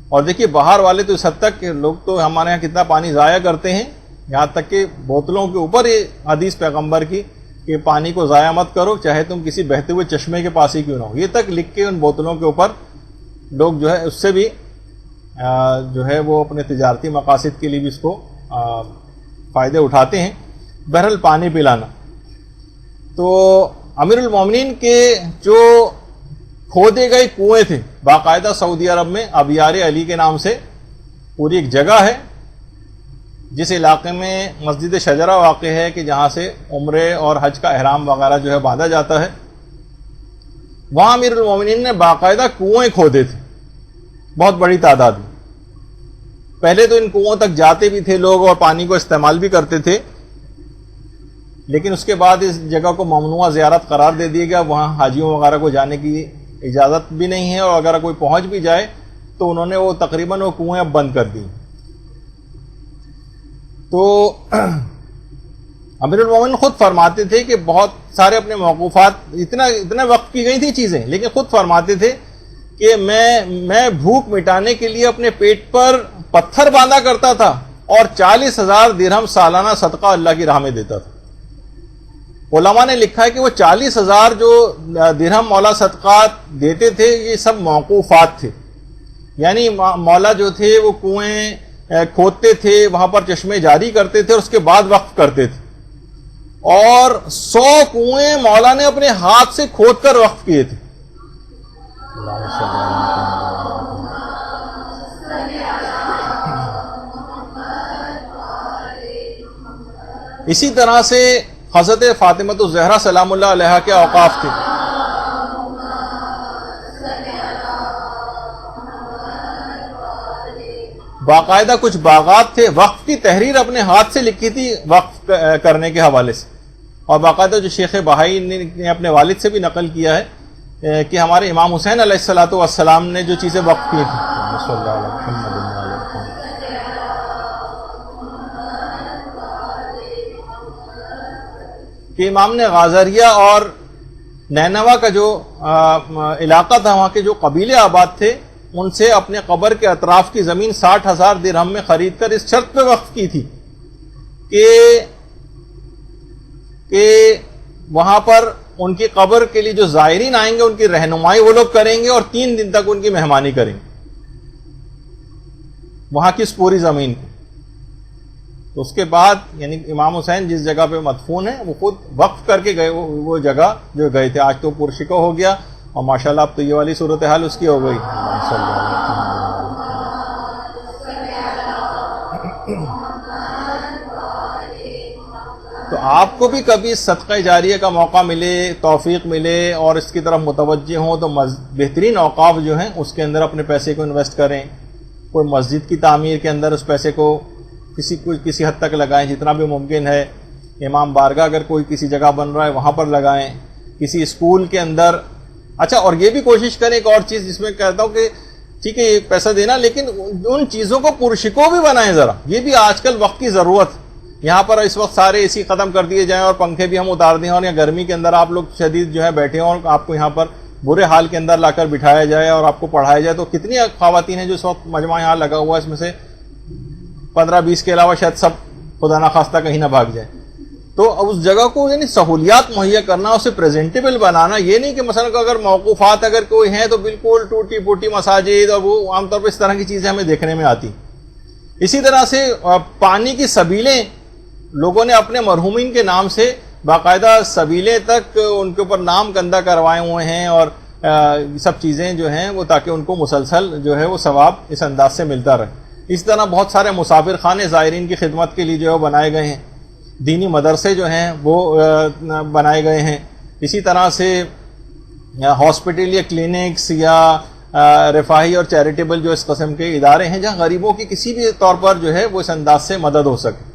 اور دیکھیے باہر والے تو اس حد تک کہ لوگ تو ہمارے یہاں کتنا پانی ضائع کرتے ہیں، یہاں تک کہ بوتلوں کے اوپر یہ حدیث پیغمبر کی کہ پانی کو ضائع مت کرو چاہے تم کسی بہتے ہوئے چشمے کے پاس ہی کیوں نہ ہو، یہ تک لکھ کے ان بوتلوں کے اوپر لوگ جو ہے اس سے بھی جو ہے وہ اپنے تجارتی مقاصد کے لیے بھی اس کو فائدے اٹھاتے ہیں. بہرحال پانی پلانا تو امیر المومنین کے جو کھودے گئے کنویں تھے باقاعدہ سعودی عرب میں ابیار علی کے نام سے پوری ایک جگہ ہے جس علاقے میں مسجد شجرہ واقع ہے کہ جہاں سے عمرے اور حج کا احرام وغیرہ جو ہے باندھا جاتا ہے. وہاں امیر المومنین نے باقاعدہ کنویں کھودے تھے بہت بڑی تعداد میں. پہلے تو ان کنووں تک جاتے بھی تھے لوگ اور پانی کو استعمال بھی کرتے تھے، لیکن اس کے بعد اس جگہ کو ممنوع زیارت قرار دے دیا گیا. وہاں حاجیوں وغیرہ کو جانے کی اجازت بھی نہیں ہے، اور اگر کوئی پہنچ بھی جائے تو انہوں نے وہ تقریباً وہ کنویں اب بند کر دی. تو امیر المومنین خود فرماتے تھے کہ بہت سارے اپنے موقوفات اتنا وقف کی گئی تھی چیزیں، لیکن خود فرماتے تھے کہ میں بھوک مٹانے کے لیے اپنے پیٹ پر پتھر باندھا کرتا تھا اور 40,000 درہم سالانہ صدقہ اللہ کی راہ میں دیتا تھا. علماء نے لکھا ہے کہ وہ 40,000 جو درہم مولا صدقات دیتے تھے یہ سب موقوفات تھے، یعنی مولا جو تھے وہ کنویں کھودتے تھے، وہاں پر چشمے جاری کرتے تھے اور اس کے بعد وقف کرتے تھے، اور 100 کنویں مولا نے اپنے ہاتھ سے کھود کر وقف کیے تھے. اسی طرح سے حضرت فاطمہ الزہرا سلام اللہ علیہا کے اوقاف تھے. باقاعدہ کچھ باغات تھے، وقف کی تحریر اپنے ہاتھ سے لکھی تھی وقف کرنے کے حوالے سے. اور باقاعدہ جو شیخ بہائی نے اپنے والد سے بھی نقل کیا ہے کہ ہمارے امام حسین علیہ الصلوۃ والسلام نے جو چیزیں وقف کی تھیں، کہ امام نے غازریہ اور نینوا کا جو علاقہ تھا، وہاں کے جو قبیلے آباد تھے، ان سے اپنے قبر کے اطراف کی زمین 60,000 درہم میں خرید کر اس شرط پہ وقف کی تھی کہ وہاں پر ان کی قبر کے لیے جو زائرین آئیں گے ان کی رہنمائی وہ لوگ کریں گے اور 3 دن تک ان کی مہمانی کریں گے وہاں کی اس پوری زمین کو. تو اس کے بعد یعنی امام حسین جس جگہ پہ مدفون ہیں وہ خود وقف کر کے گئے، وہ جگہ جو گئے تھے. آج تو پرشکو ہو گیا اور ماشاءاللہ اب تو یہ والی صورتحال اس کی ہو گئی. تو آپ کو بھی کبھی صدقہ جاریہ کا موقع ملے، توفیق ملے اور اس کی طرف متوجہ ہوں تو بہترین اوقاف جو ہیں اس کے اندر اپنے پیسے کو انویسٹ کریں. کوئی مسجد کی تعمیر کے اندر اس پیسے کو کسی حد تک لگائیں جتنا بھی ممکن ہے. امام بارگاہ اگر کوئی کسی جگہ بن رہا ہے وہاں پر لگائیں، کسی اسکول کے اندر. اچھا، اور یہ بھی کوشش کریں، ایک اور چیز جس میں کہتا ہوں کہ ٹھیک ہے یہ پیسہ دینا، لیکن ان چیزوں کو پرشکو بھی بنائیں ذرا. یہ بھی آج کل وقت کی ضرورت. یہاں پر اس وقت سارے اے سی ختم کر دیے جائیں اور پنکھے بھی ہم اتار دیں، اور یا گرمی کے اندر آپ لوگ شدید جو ہے بیٹھے ہوں اور آپ کو یہاں پر برے حال کے اندر لا کر بٹھایا جائے اور آپ کو پڑھایا جائے. تو کتنی خواتین ہیں جو اس وقت مجمع یہاں لگا ہوا ہے، اس میں سے 15-20 کے علاوہ شاید سب خدا نخواستہ کہیں نہ بھاگ جائیں. تو اس جگہ کو یعنی سہولیات مہیا کرنا، اسے پریزنٹیبل بنانا. یہ نہیں کہ مثلا اگر موقوفات اگر کوئی ہیں تو بالکل ٹوٹی پھوٹی مساجد، اور وہ عام طور پہ اس طرح کی چیزیں ہمیں دیکھنے میں آتی. اسی طرح سے پانی کی سبیلیں لوگوں نے اپنے مرحومین کے نام سے باقاعدہ سبیلیں تک ان کے اوپر نام گندہ کروائے ہوئے ہیں، اور سب چیزیں جو ہیں وہ تاکہ ان کو مسلسل جو ہے وہ ثواب اس انداز سے ملتا رہے. اس طرح بہت سارے مسافر خانے زائرین کی خدمت کے لیے جو ہے بنائے گئے ہیں. دینی مدرسے جو ہیں وہ بنائے گئے ہیں. اسی طرح سے ہاسپٹل یا کلینکس یا رفاہی اور چیریٹیبل جو اس قسم کے ادارے ہیں جہاں غریبوں کی کسی بھی طور پر جو ہے وہ اس انداز سے مدد ہو سکے.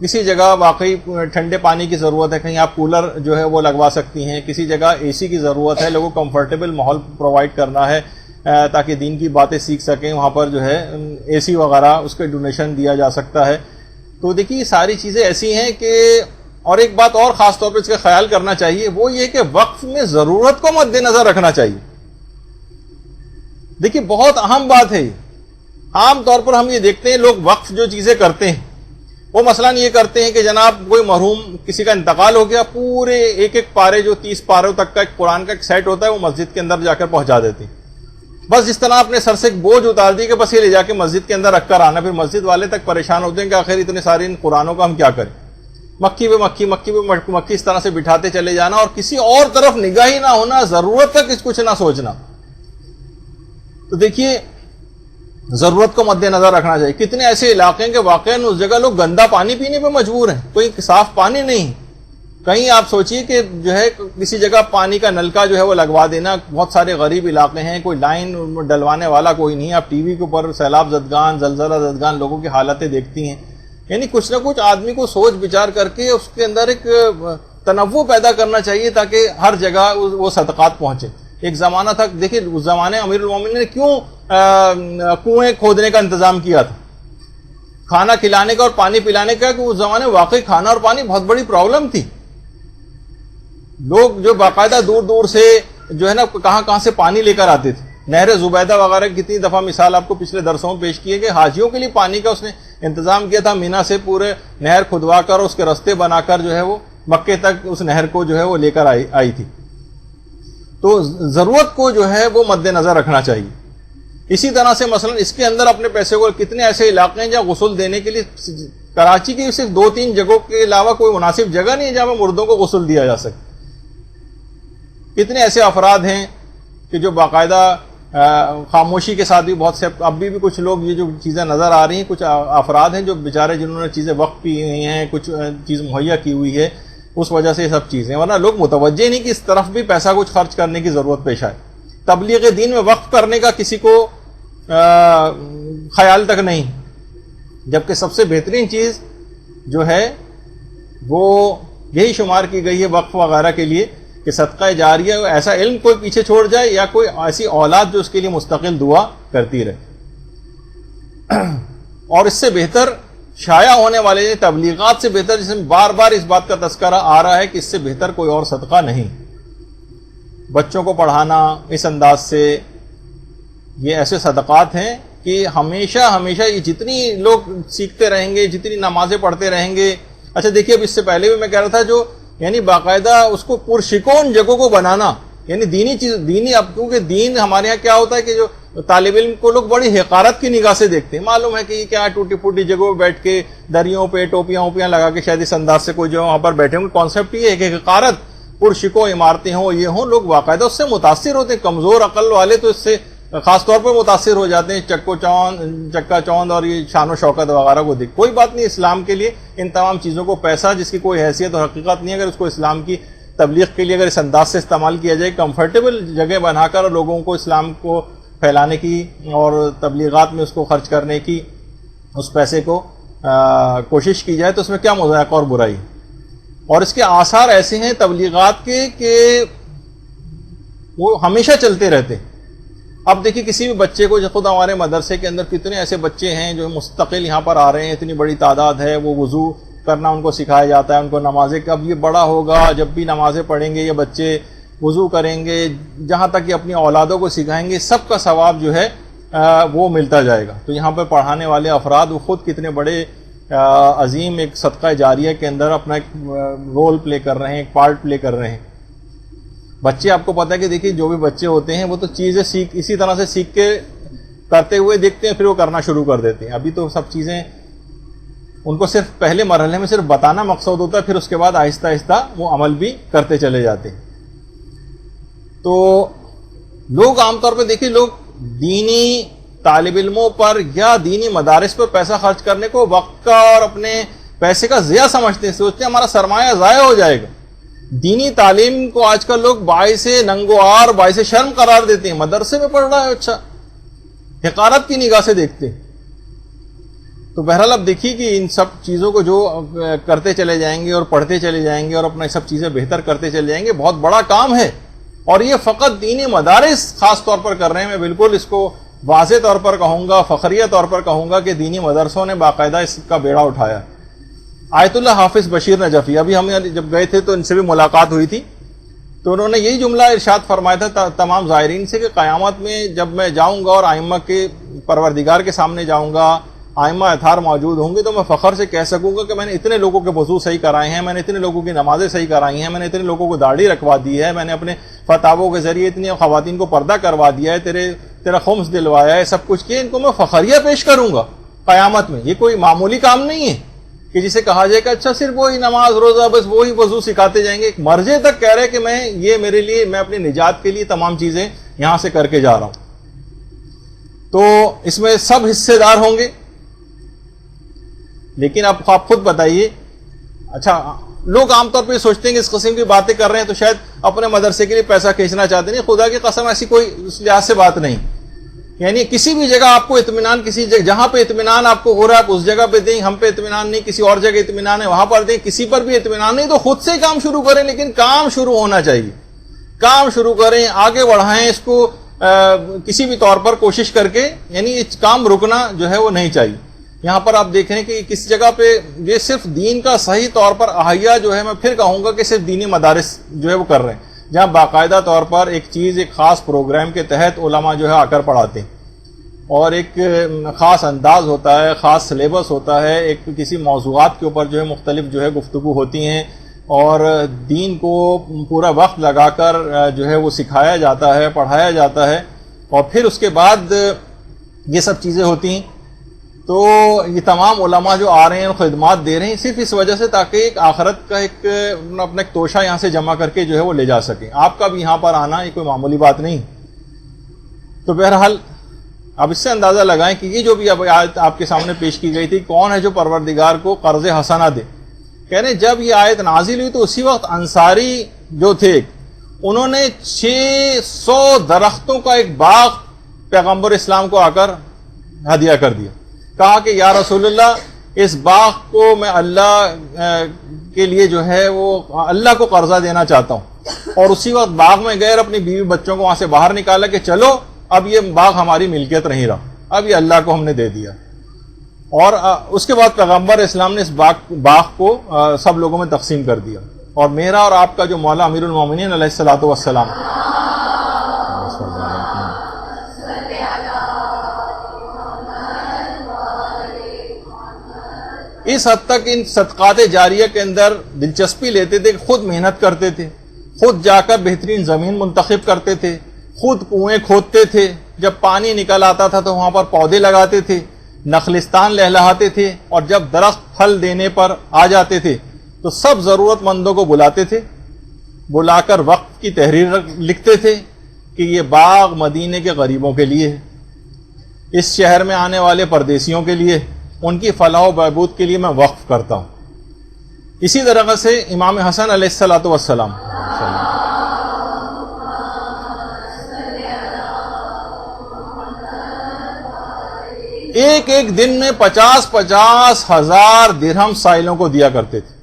کسی جگہ واقعی ٹھنڈے پانی کی ضرورت ہے، کہیں آپ کولر جو ہے وہ لگوا سکتی ہیں. کسی جگہ اے سی کی ضرورت ہے، لوگوں کو کمفرٹیبل ماحول پرووائڈ کرنا ہے تاکہ دین کی باتیں سیکھ سکیں. وہاں پر جو ہے اے سی وغیرہ اس کے ڈونیشن دیا جا سکتا ہے. تو دیکھیے یہ ساری چیزیں ایسی ہیں کہ، اور ایک بات اور خاص طور پہ اس کا خیال کرنا چاہیے، وہ یہ کہ وقف میں ضرورت کو مد نظر رکھنا چاہیے. دیکھیے بہت اہم بات ہے. عام طور پر ہم یہ دیکھتے ہیں لوگ وقف جو چیزیں کرتے ہیں وہ مثلا یہ کرتے ہیں کہ جناب کوئی مرحوم کسی کا انتقال ہو گیا، پورے ایک پارے جو 30 پاروں تک کا ایک قرآن کا ایک سیٹ ہوتا ہے وہ مسجد کے اندر جا کر پہنچا دیتے ہیں. بس جس طرح اپنے سر سے ایک بوجھ اتار دی کہ بس یہ لے جا کے مسجد کے اندر رکھ کر آنا. پھر مسجد والے تک پریشان ہوتے ہیں کہ آخر اتنے سارے ان قرآنوں کا ہم کیا کریں. مکھی پہ مکھی اس طرح سے بٹھاتے چلے جانا اور کسی اور طرف نگاہی نہ ہونا، ضرورت تک کچھ نہ سوچنا. تو دیکھیے ضرورت کو مد نظر رکھنا چاہیے. کتنے ایسے علاقے ہیں کہ واقعا اس جگہ لوگ گندا پانی پینے پہ مجبور ہیں، کوئی صاف پانی نہیں. کہیں آپ سوچئے کہ جو ہے کسی جگہ پانی کا نلکا جو ہے وہ لگوا دینا. بہت سارے غریب علاقے ہیں، کوئی لائن ڈلوانے والا کوئی نہیں. آپ ٹی وی کے اوپر سیلاب زدگان، زلزلہ زدگان لوگوں کی حالتیں دیکھتی ہیں. یعنی کچھ نہ کچھ آدمی کو سوچ بچار کر کے اس کے اندر ایک تنوع پیدا کرنا چاہیے تاکہ ہر جگہ وہ صدقات پہنچے. ایک زمانہ تھا، دیکھیے اس زمانے امیر المومنین نے کیوں کنویں کھودنے کا انتظام کیا تھا، کھانا کھلانے کا اور پانی پلانے کا، کہ اس زمانے واقعی کھانا اور پانی بہت بڑی پرابلم تھی. لوگ جو باقاعدہ دور دور سے جو ہے نا کہاں سے پانی لے کر آتے تھے. نہر زبیدہ وغیرہ کتنی دفعہ مثال آپ کو پچھلے درسوں میں پیش کی ہے کہ حاجیوں کے لیے پانی کا اس نے انتظام کیا تھا، مینا سے پورے نہر کھدوا کر اس کے رستے بنا کر جو ہے وہ مکے تک اس نہر کو جو ہے وہ لے کر آئی تھی. تو ضرورت کو جو ہے وہ مد نظر رکھنا چاہیے. اسی طرح سے مثلا اس کے اندر اپنے پیسے کو، کتنے ایسے علاقے ہیں جہاں غسل دینے کے لیے کراچی کی صرف 2-3 جگہوں کے علاوہ کوئی مناسب جگہ نہیں ہے جہاں پہ مردوں کو غسل دیا جا سکے. کتنے ایسے افراد ہیں کہ جو باقاعدہ خاموشی کے ساتھ بھی بہت سے، اب بھی کچھ لوگ، یہ جو چیزیں نظر آ رہی ہیں، کچھ افراد ہیں جو بیچارے جنہوں نے چیزیں وقف کی ہوئی ہیں، کچھ چیز مہیا کی ہوئی ہے، اس وجہ سے یہ سب چیزیں، ورنہ لوگ متوجہ نہیں کہ اس طرف بھی پیسہ کچھ خرچ کرنے کی ضرورت پیش آئے. تبلیغ دین میں وقف کرنے کا کسی کو خیال تک نہیں، جبکہ سب سے بہترین چیز جو ہے وہ یہی شمار کی گئی ہے وقف وغیرہ کے لیے کہ صدقہ جاریہ، ایسا علم کوئی پیچھے چھوڑ جائے یا کوئی ایسی اولاد جو اس کے لیے مستقل دعا کرتی رہے. اور اس سے بہتر شائع ہونے والے تبلیغات سے بہتر، جس میں بار بار اس بات کا تذکرہ آ رہا ہے کہ اس سے بہتر کوئی اور صدقہ نہیں. بچوں کو پڑھانا اس انداز سے، یہ ایسے صدقات ہیں کہ ہمیشہ ہمیشہ یہ جتنی لوگ سیکھتے رہیں گے، جتنی نمازیں پڑھتے رہیں گے. اچھا دیکھیے، اب اس سے پہلے بھی میں کہہ رہا تھا، جو یعنی باقاعدہ اس کو پرشکون جگہوں کو بنانا، یعنی دینی چیز، دینی، اب کیونکہ دین ہمارے یہاں کیا ہوتا ہے کہ جو طالب علم کو لوگ بڑی حقارت کی نگاہ سے دیکھتے ہیں. معلوم ہے کہ یہ کیا ٹوٹی پھوٹی جگہوں پہ بیٹھ کے دریوں پہ ٹوپیاں ووپیاں لگا کے شاید اس انداز سے کوئی جو وہاں پر بیٹھے ہوں. کانسیپٹ یہ ہے کہ حقارت، پرشکو عمارتیں ہوں، یہ ہوں، لوگ باقاعدہ اس سے متاثر ہوتے ہیں. کمزور عقل والے تو اس سے خاص طور پر متاثر ہو جاتے ہیں، چکا چوند اور یہ شان و شوکت وغیرہ کو دیکھ. کوئی بات نہیں، اسلام کے لیے ان تمام چیزوں کو، پیسہ جس کی کوئی حیثیت اور حقیقت نہیں، اگر اس کو اسلام کی تبلیغ کے لیے اگر اس انداز سے استعمال کیا جائے، کمفرٹیبل جگہ بنا کر لوگوں کو اسلام کو پھیلانے کی اور تبلیغات میں اس کو خرچ کرنے کی، اس پیسے کو کوشش کی جائے، تو اس میں کیا مذائقہ اور برائی. اور اس کے آثار ایسے ہیں تبلیغات کے کہ وہ ہمیشہ چلتے رہتے. اب دیکھیے کسی بھی بچے کو، خود ہمارے مدرسے کے اندر کتنے ایسے بچے ہیں جو مستقل یہاں پر آ رہے ہیں، اتنی بڑی تعداد ہے، وہ وضو کرنا ان کو سکھایا جاتا ہے، ان کو نمازیں. اب یہ بڑا ہوگا، جب بھی نمازیں پڑھیں گے یہ بچے، وضو کریں گے، جہاں تک یہ اپنی اولادوں کو سکھائیں گے، سب کا ثواب جو ہے وہ ملتا جائے گا. تو یہاں پہ پڑھانے والے افراد وہ خود کتنے بڑے عظیم ایک صدقہ جاریہ کے اندر اپنا ایک رول پلے کر رہے ہیں، ایک پارٹ پلے کر رہے ہیں. بچے، آپ کو پتہ ہے کہ دیکھیے جو بھی بچے ہوتے ہیں وہ تو چیزیں اسی طرح سے سیکھ کے کرتے ہوئے دیکھتے ہیں، پھر وہ کرنا شروع کر دیتے ہیں. ابھی تو سب چیزیں ان کو صرف پہلے مرحلے میں صرف بتانا مقصود ہوتا ہے، پھر اس کے بعد آہستہ آہستہ وہ عمل بھی کرتے چلے جاتے ہیں. تو لوگ عام طور پہ دیکھیے، لوگ دینی طالب علموں پر یا دینی مدارس پر پیسہ خرچ کرنے کو وقت کا اور اپنے پیسے کا ضیاع سمجھتے ہیں، سوچتے ہیں ہمارا سرمایہ ضائع ہو جائے گا. دینی تعلیم کو آج کل لوگ باعث ننگوار، باعث شرم قرار دیتے ہیں. مدرسے میں پڑھ رہا ہے، اچھا، حقارت کی نگاہ سے دیکھتے ہیں. تو بہرحال اب دیکھیے کہ ان سب چیزوں کو جو کرتے چلے جائیں گے اور پڑھتے چلے جائیں گے اور اپنا سب چیزیں بہتر کرتے چلے جائیں گے، بہت بڑا کام ہے. اور یہ فقط دینی مدارس خاص طور پر کر رہے ہیں. میں بالکل اس کو واضح طور پر کہوں گا، فخریہ طور پر کہوں گا کہ دینی مدرسوں نے باقاعدہ اس کا بیڑا اٹھایا. آیت اللہ حافظ بشیر نجفی، ابھی ہم جب گئے تھے تو ان سے بھی ملاقات ہوئی تھی، تو انہوں نے یہی جملہ ارشاد فرمایا تھا تمام زائرین سے کہ قیامت میں جب میں جاؤں گا اور آئمہ کے پروردگار کے سامنے جاؤں گا، آئمہ اطہار موجود ہوں گے، تو میں فخر سے کہہ سکوں گا کہ میں نے اتنے لوگوں کے وضو صحیح کرائے ہیں، میں نے اتنے لوگوں کی نمازیں صحیح کرائی ہیں، میں نے اتنے لوگوں کو داڑھی رکھوا دی ہے، میں نے اپنے فتاووں کے ذریعے اتنی خواتین کو پردہ کروا دیا ہے، تیرا خمس دلوایا ہے، سب کچھ کیا. ان کو میں فخریہ پیش کروں گا قیامت میں. یہ کوئی معمولی کام نہیں ہے کہ جسے کہا جائے کہ اچھا صرف وہی نماز روزہ بس وہی وضو سکھاتے جائیں گے. ایک مرجع تک کہہ رہے کہ میں یہ میرے لیے، میں اپنی نجات کے لیے تمام چیزیں یہاں سے کر کے جا رہا ہوں. تو اس میں سب حصے دار ہوں گے. لیکن اب آپ خود بتائیے، اچھا لوگ عام طور پہ سوچتے ہیں کہ اس قسم کی باتیں کر رہے ہیں تو شاید اپنے مدرسے کے لیے پیسہ کھینچنا چاہتے ہیں. خدا کی قسم ایسی کوئی اس لحاظ سے بات نہیں. یعنی کسی بھی جگہ آپ کو اطمینان، کسی جگہ جہاں پہ اطمینان آپ کو ہو رہا ہے آپ اس جگہ پہ دیں. ہم پہ اطمینان نہیں، کسی اور جگہ اطمینان ہے وہاں پر دیں. کسی پر بھی اطمینان نہیں تو خود سے کام شروع کریں. لیکن کام شروع ہونا چاہیے، کام شروع کریں، آگے بڑھائیں اس کو کسی بھی طور پر کوشش کر کے. یعنی کام رکنا جو ہے وہ نہیں چاہیے. یہاں پر آپ دیکھ رہے ہیں کہ کس جگہ پہ یہ صرف دین کا صحیح طور پر احیا جو ہے، میں پھر کہوں گا کہ صرف دینی مدارس جو ہے وہ کر رہے ہیں. جہاں باقاعدہ طور پر ایک چیز ایک خاص پروگرام کے تحت علماء جو ہے آ کر پڑھاتے ہیں، اور ایک خاص انداز ہوتا ہے، خاص سلیبس ہوتا ہے، ایک کسی موضوعات کے اوپر جو ہے مختلف جو ہے گفتگو ہوتی ہیں، اور دین کو پورا وقت لگا کر جو ہے وہ سکھایا جاتا ہے، پڑھایا جاتا ہے، اور پھر اس کے بعد یہ سب چیزیں ہوتی ہیں۔ تو یہ تمام علماء جو آ رہے ہیں خدمات دے رہے ہیں صرف اس وجہ سے تاکہ ایک آخرت کا اپنا ایک توشہ یہاں سے جمع کر کے جو ہے وہ لے جا سکیں۔ آپ کا بھی یہاں پر آنا یہ کوئی معمولی بات نہیں۔ تو بہرحال اب اس سے اندازہ لگائیں کہ یہ جو بھی اب آیت آپ کے سامنے پیش کی گئی تھی، کون ہے جو پروردگار کو قرض حسنہ دے؟ کہہ رہے جب یہ آیت نازل ہوئی تو اسی وقت انصاری جو تھے انہوں نے 600 درختوں کا ایک باغ پیغمبر اسلام کو آ کر ہدیہ کر دیا۔ کہا کہ یا رسول اللہ اس باغ کو میں اللہ کے لیے جو ہے وہ اللہ کو قرضہ دینا چاہتا ہوں، اور اسی وقت باغ میں گئے، اپنی بیوی بچوں کو وہاں سے باہر نکالا کہ چلو اب یہ باغ ہماری ملکیت نہیں رہا، اب یہ اللہ کو ہم نے دے دیا۔ اور اس کے بعد پیغمبر اسلام نے اس باغ کو سب لوگوں میں تقسیم کر دیا، اور میرا اور آپ کا جو مولا امیر المومنین علیہ الصلوۃ والسلام اس حد تک ان صدقات جاریہ کے اندر دلچسپی لیتے تھے کہ خود محنت کرتے تھے، خود جا کر بہترین زمین منتخب کرتے تھے، خود کنویں کھودتے تھے، جب پانی نکل آتا تھا تو وہاں پر پودے لگاتے تھے، نخلستان لہلہاتے تھے، اور جب درخت پھل دینے پر آ جاتے تھے تو سب ضرورت مندوں کو بلاتے تھے، بلا کر وقت کی تحریر لکھتے تھے کہ یہ باغ مدینے کے غریبوں کے لیے ہے، اس شہر میں آنے والے پردیسیوں کے لیے، ان کی فلاح و بہبود کے لیے میں وقف کرتا ہوں۔ اسی طرح سے امام حسن علیہ الصلوۃ والسلام ایک ایک دن میں 50,000 ہزار درہم سائلوں کو دیا کرتے تھے،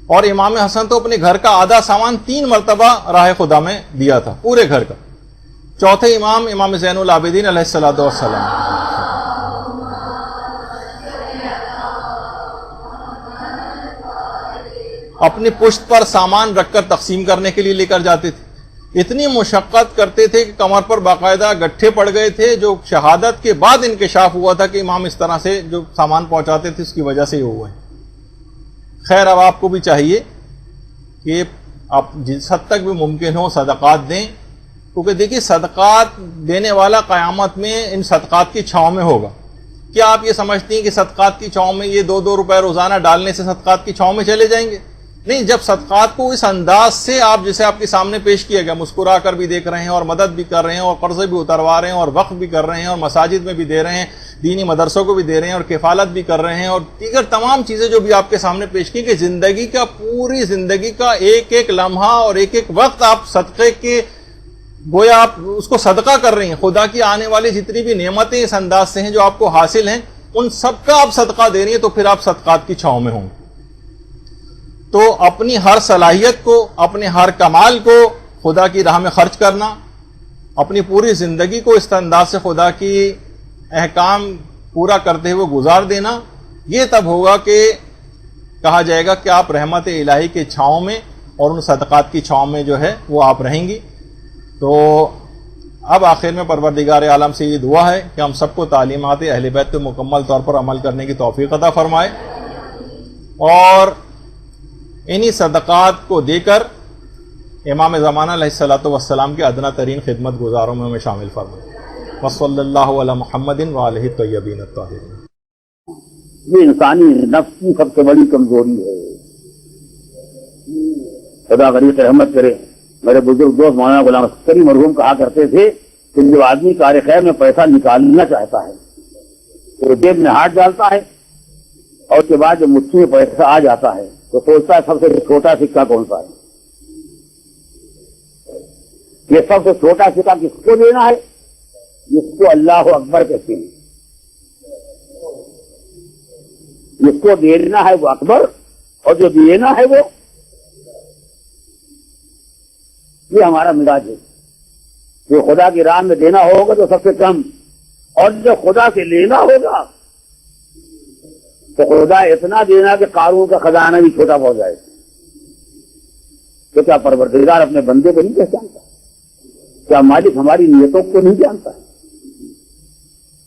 اور امام حسن تو اپنے گھر کا آدھا سامان 3 مرتبہ راہ خدا میں دیا تھا، پورے گھر کا۔ چوتھے امام امام زین العابدین علیہ الصلوۃ والسلام اپنی پشت پر سامان رکھ کر تقسیم کرنے کے لیے لے کر جاتے تھے۔ اتنی مشقت کرتے تھے کہ کمر پر باقاعدہ گٹھے پڑ گئے تھے، جو شہادت کے بعد انکشاف ہوا تھا کہ امام اس طرح سے جو سامان پہنچاتے تھے اس کی وجہ سے یہ ہوا ہے۔ خیر اب آپ کو بھی چاہیے کہ آپ جس حد تک بھی ممکن ہو صدقات دیں، کیونکہ دیکھیے صدقات دینے والا قیامت میں ان صدقات کی چھاؤں میں ہوگا۔ کیا آپ یہ سمجھتی ہیں کہ صدقات کی چھاؤں میں یہ 2-2 روپے روزانہ ڈالنے سے صدقات کی چھاؤں میں چلے جائیں گے؟ نہیں، جب صدقات کو اس انداز سے آپ جیسے آپ کے سامنے پیش کیا گیا، مسکرا کر بھی دیکھ رہے ہیں، اور مدد بھی کر رہے ہیں، اور قرضے بھی اتروا رہے ہیں، اور وقف بھی کر رہے ہیں، اور مساجد میں بھی دے رہے ہیں، دینی مدرسوں کو بھی دے رہے ہیں، اور کفالت بھی کر رہے ہیں، اور دیگر تمام چیزیں جو بھی آپ کے سامنے پیش کی کہ زندگی کا پوری زندگی کا ایک ایک لمحہ اور ایک ایک وقت آپ صدقے کے گویا آپ اس کو صدقہ کر رہے ہیں۔ خدا کی آنے والی جتنی بھی نعمتیں اس انداز سے ہیں جو آپ کو حاصل ہیں، ان سب کا آپ صدقہ دے رہی ہیں، تو پھر آپ صدقات کی چھاؤں میں ہوں گے۔ تو اپنی ہر صلاحیت کو، اپنے ہر کمال کو خدا کی راہ میں خرچ کرنا، اپنی پوری زندگی کو اس انداز سے خدا کی احکام پورا کرتے ہوئے گزار دینا، یہ تب ہوگا کہ کہا جائے گا کہ آپ رحمت الہی کے چھاؤں میں اور ان صدقات کی چھاؤں میں جو ہے وہ آپ رہیں گی۔ تو اب آخر میں پروردگار عالم سے یہ دعا ہے کہ ہم سب کو تعلیمات اہل بیت پہ مکمل طور پر عمل کرنے کی توفیق عطا فرمائے، اور انہی صدقات کو دے کر امام زمانہ علیہ الصلوۃ والسلام کے ادنا ترین خدمت گزاروں میں ہمیں شامل فرمائے۔ وصلی اللہ علی محمد وآلہ الطیبین الطاہرین۔ یہ انسانی نفس کی سب سے بڑی کمزوری ہے۔ خدا غریق رحمت کرے، میرے بزرگ دوست مولانا غلام عسکری مرحوم کہا کرتے تھے کہ جو آدمی کار خیر میں پیسہ نکالنا چاہتا ہے وہ جیب میں ہاتھ ڈالتا ہے، اور اس کے بعد جب مٹھی میں پیسہ آ جاتا ہے تو سوچتا ہے سب سے چھوٹا سکہ کون سا ہے، یہ سب سے چھوٹا سکہ کس کو دینا ہے؟ جس کو اللہ اکبر کہتے ہیں، جس کو دینا ہے وہ اکبر، اور جو دینا ہے وہ، یہ ہمارا مزاج ہے۔ جو خدا کی راہ میں دینا ہوگا تو سب سے کم، اور جو خدا سے لینا ہوگا تو خدا اتنا دینا کہ قارون کا خزانہ بھی چھوٹا پڑ جائے۔ تو کیا پروردگار اپنے بندے کو نہیں پہچانتا؟ کیا مالک ہماری نیتوں کو نہیں جانتا ہے؟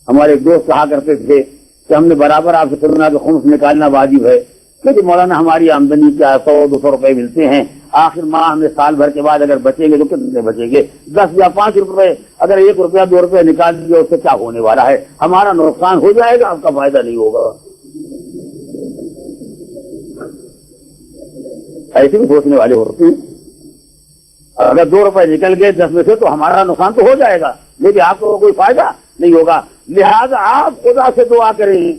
ہمارے ایک دوست کہا کرتے تھے کہ ہم نے برابر آپ سے سنا کہ خمس نکالنا واجب ہے، کیونکہ مولانا ہماری آمدنی کیا 100-200 روپے ملتے ہیں، آخر ماہ ہمیں سال بھر کے بعد اگر بچیں گے تو کتنے بچیں گے؟ 10 یا 5 روپے، اگر 1 روپیہ 2 روپے نکال دیے اس سے کیا ہونے والا ہے؟ ہمارا نقصان ہو جائے گا، آپ کا فائدہ نہیں ہوگا۔ ایسے بھی سوچنے والے ہوتے ہیں، اگر 2 روپے نکل گئے 10 میں سے تو ہمارا نقصان تو ہو جائے گا، لیکن آپ کو کوئی فائدہ نہیں ہوگا۔ لہذا آپ خدا سے دعا کریں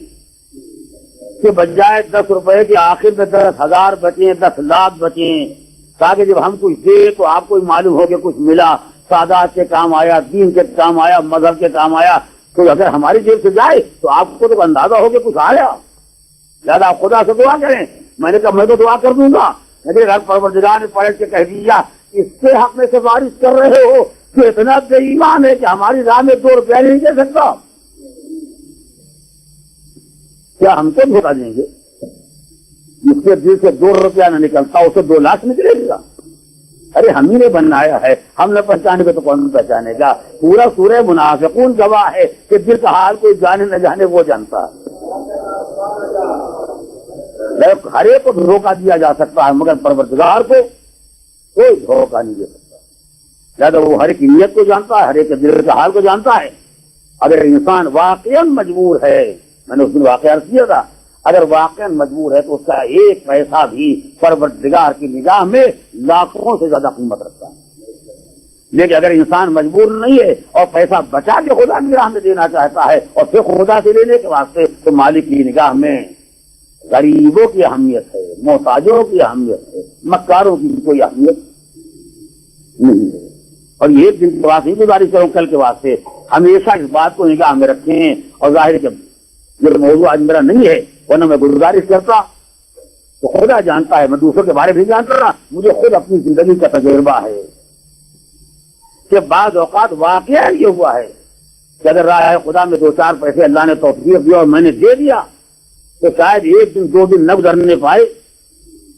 کہ بجائے 10 روپے کے آخر میں 10,000 بچیں، 10 لاکھ بچیں، تاکہ جب ہم کچھ دے تو آپ کو معلوم ہو کہ کچھ ملا، سادات کے کام آیا، دین کے کام آیا، مذہب کے کام آیا۔ تو اگر ہماری جیب سے جائے تو آپ کو تو اندازہ ہو کہ کچھ آیا۔ لہٰذا آپ خدا سے دعا کریں۔ میں نے کہا میں تو دعا کر دوں گا، لیکن اگر پروردگار نے پلٹ کے کہہ دیا اس سے حق میں سفارش کر رہے ہو تو اتنا بے ایمان ہے کہ ہماری راہ میں 2 روپیہ نہیں دے سکتا، کیا ہم کو دھوکہ دیں گے؟ جس کے دل سے 2 روپیہ نہ نکلتا اسے 2 لاکھ نکلے گا؟ ارے ہم ہی نے بنایا ہے، ہم نے پہچانے گا تو کون پہچانے گا؟ پورا سورہ منافقون گواہ ہے کہ دل کا حال کوئی جانے نہ جانے وہ جانتا ہے۔ ہر ایک کو دھوکہ دیا جا سکتا ہے مگر پروردگار کو کوئی دھوکہ نہیں دے سکتا۔ لہٰذا وہ ہر ایک نیت کو جانتا ہے، ہر ایک کے دل کے حال کو جانتا ہے۔ اگر انسان واقعا مجبور ہے، میں نے اس دن واقعہ عرض کیا تھا، اگر واقعا مجبور ہے تو اس کا 1 پیسہ بھی پروردگار کی نگاہ میں لاکھوں سے زیادہ قیمت رکھتا ہے۔ لیکن اگر انسان مجبور نہیں ہے اور پیسہ بچا کے خدا کی راہ میں دینا چاہتا ہے اور پھر خدا سے لینے کے واسطے، تو مالک کی نگاہ میں غریبوں کی اہمیت ہے، محتاجوں کی اہمیت ہے، مکاروں کی کوئی اہمیت نہیں ہے۔ اور یہ دن کے واسطے گزارش کروں کل کے واسطے ہمیشہ اس بات کو نگاہ میں رکھیں۔ اور ظاہر ہے یہ موضوع آج میرا نہیں ہے، ورنہ میں گزارش کرتا تو خدا جانتا ہے، میں دوسروں کے بارے میں جانتا، مجھے خود اپنی زندگی کا تجربہ ہے کہ بعض اوقات واقعہ یہ ہوا ہے کہ اگر راہ خدا میں 2-4 پیسے اللہ نے توفیق دیا اور میں نے دے دیا تو شاید 1 دن 2 دن نہ گزرنے پائے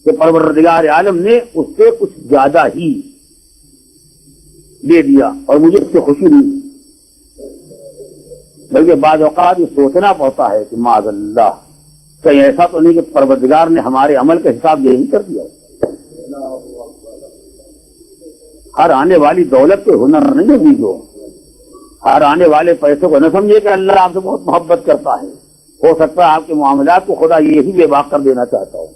کہ پروردگار عالم نے اس سے کچھ زیادہ ہی دے دیا اور مجھے اس سے خوشی نہیں، بلکہ بعض اوقات یہ سوچنا پڑتا ہے کہ معاذ اللہ کہیں ایسا تو نہیں کہ پروردگار نے ہمارے عمل کا حساب یہی کر دیا۔ ہر آنے والی دولت کے ہنر نہیں دیجو، ہر آنے والے پیسوں کو نہ سمجھے کہ اللہ آپ سے بہت محبت کرتا ہے۔ ہو سکتا ہے آپ کے معاملات کو خدا یہی بے باک کر دینا چاہتا ہو،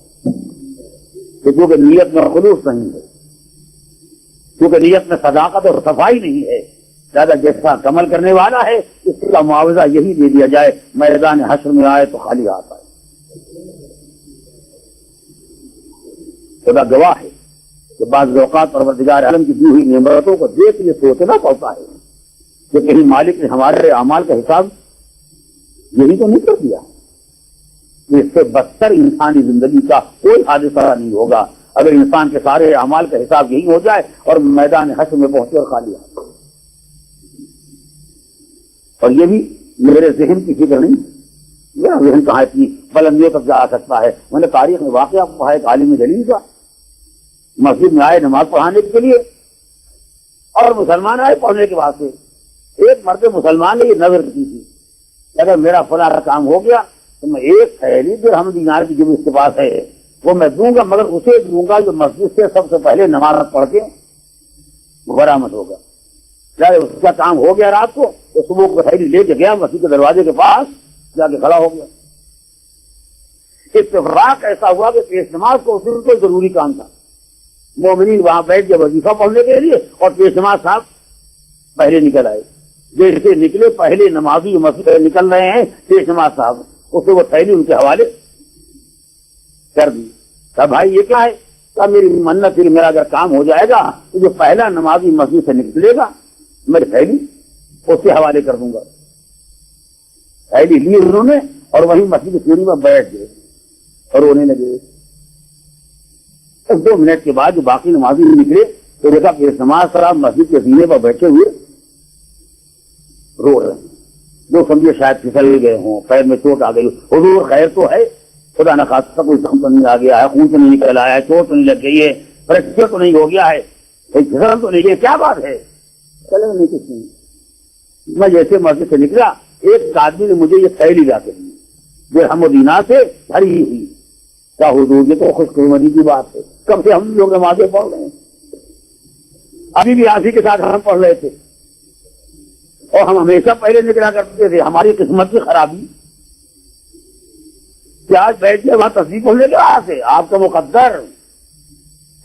کیونکہ نیت میں خلوص نہیں ہے، کیونکہ نیت میں صداقت اور صفائی نہیں ہے۔ زیادہ جیسا عمل کرنے والا ہے اس کا معاوضہ یہی دے دیا جائے، میدان حشر میں آئے تو خالی ہاتھ آئے۔ خدا گواہ ہے کہ بعض اوقات پروردگار عالم کی دی ہوئی نعمتوں کو دیکھ یہ سوچنا پڑتا ہے کہ کہیں مالک نے ہمارے اعمال کا حساب یہی تو نہیں کر دیا۔ اس سے بدتر انسانی زندگی کا کوئی حادثہ نہیں ہوگا اگر انسان کے سارے اعمال کا حساب یہی ہو جائے اور میدان حشر میں پہنچے اور خالی ہاتھ۔ اور یہ بھی میرے ذہن کی فکر نہیں، میرا ذہن کہاں اتنی بلندیوں تک جا سکتا ہے۔ میں نے تاریخ میں واقعہ پڑھا ایک عالم جلیل کا، مسجد میں آئے نماز پڑھانے کے لیے اور مسلمان آئے پڑھنے کے واسطے۔ ایک مرد مسلمان نے یہ نظر کی تھی کہ اگر میرا فلاں کام ہو گیا تو میں 1 تھیلی درہم دینار کی جو اس کے پاس ہے وہ میں دوں گا، مگر اسے دوں گا جو مسجد سے سب سے پہلے نماز پڑھ کے برآمد ہوگا۔ اس کا کام ہو گیا رات کو تو صبح کو تھیلی لے کے گیا مسجد کے دروازے کے پاس جا کے کھڑا ہو گیا۔ اتفاق ایسا ہوا کہ پیش نماز کو صرف کوئی ضروری کام تھا، مومنین وہاں بیٹھ کے وظیفہ پڑھنے کے لیے اور پیش نماز صاحب پہلے نکل آئے۔ جیسے نکلے پہلے نمازی مسجد نکل رہے ہیں پیش نماز صاحب، اسے وہ تھیلی ان کے حوالے کر دی۔ کہا بھائی یہ کیا ہے؟ کہا میری منت پھر میرا اگر کام ہو جائے گا تو جو پہلا نمازی مسجد سے نکلے گا میری تھیلی اس کے حوالے کر دوں گا۔ تھیلی لی انہوں نے اور وہیں مسجد کی سیڑھی میں بیٹھ گئے اور رونے لگے۔ 2 منٹ کے بعد جو باقی نمازی نکلے تو دیکھا کہ نماز صاحب مسجد کے سینے پر بیٹھے ہوئے رو رہے ہیں، جو سمجھے شاید پھسل گئے ہوں، پیر میں چوٹ آ گئی۔ حضور خیر تو ہے، خدا نخواستہ کوئی زخم تو نہیں آ گیا ہے، خون تو نہیں نکل آیا ہے، چوٹ تو نہیں لگ گئی ہے، فریکچر تو نہیں ہو گیا ہے, ایک جھسن تو نہیں ہے, کیا بات ہے؟ چلے نہیں کچھ نہیں. میں جیسے مسجد سے نکلا, ایک آدمی نے مجھے یہ تھیلی لا کے دی, درہم و دینار سے بھری ہوئی. کیا حضور, یہ تو خوش قسمتی کی بات ہے, کب سے ہم لوگ نمازیں پڑھ رہے ہیں, ابھی بھی آسی کے ساتھ ہم پڑھ رہے تھے, اور ہم ہمیشہ پہلے نکلا کرتے تھے. ہماری قسمت کی خرابی کیا آج بیٹھ کے وہاں تصدیق پڑھنے کے وہاں سے آپ کا مقدر,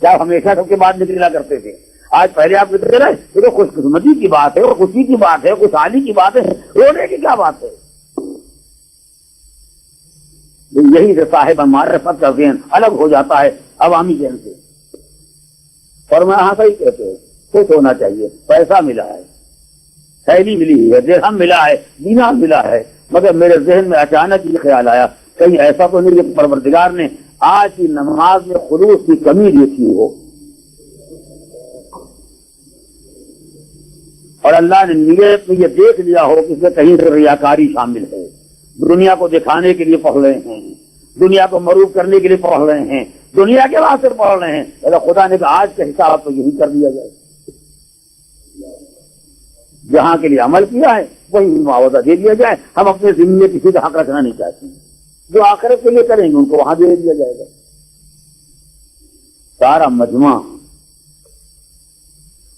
کیا ہمیشہ سب کے بعد نکلا کرتے تھے, آج پہلے آپ نکل رہے. یہ تو خوش قسمتی کی بات ہے, اور خوشی کی بات ہے, خوشحالی کی بات ہے, رونے کی کیا بات ہے؟ یہی سے صاحب معرفت کا ذہن الگ ہو جاتا ہے عوامی ذہن سے. اور میں یہاں صحیح کہتے ہیں, خوش ہونا چاہیے. پیسہ ملا ہے, تھیلی ملی ہے, درہم ملا ہے, دینار ملا ہے, مگر میرے ذہن میں اچانک یہ خیال آیا, کہیں ایسا تو نہیں کہ پروردگار نے آج کی نماز میں خلوص کی کمی دیکھی ہو, اور اللہ نے نیت میں یہ دیکھ لیا ہو کہ اس میں کہیں سے ریاکاری شامل ہے. دنیا کو دکھانے کے لیے پڑھ رہے ہیں, دنیا کو معروف کرنے کے لیے پڑھ رہے ہیں, دنیا کے واسطے پڑھ رہے ہیں. اللہ خدا نے کہا آج کا حساب تو یہی کر دیا جائے, جہاں کے لیے عمل کیا ہے وہی معاوضہ دے دیا جائے. ہم اپنے ذمے میں کسی کا حق رکھنا نہیں چاہتے, جو آخرت کے لیے کریں گے ان کو وہاں دے دیا جائے گا. سارا مجمع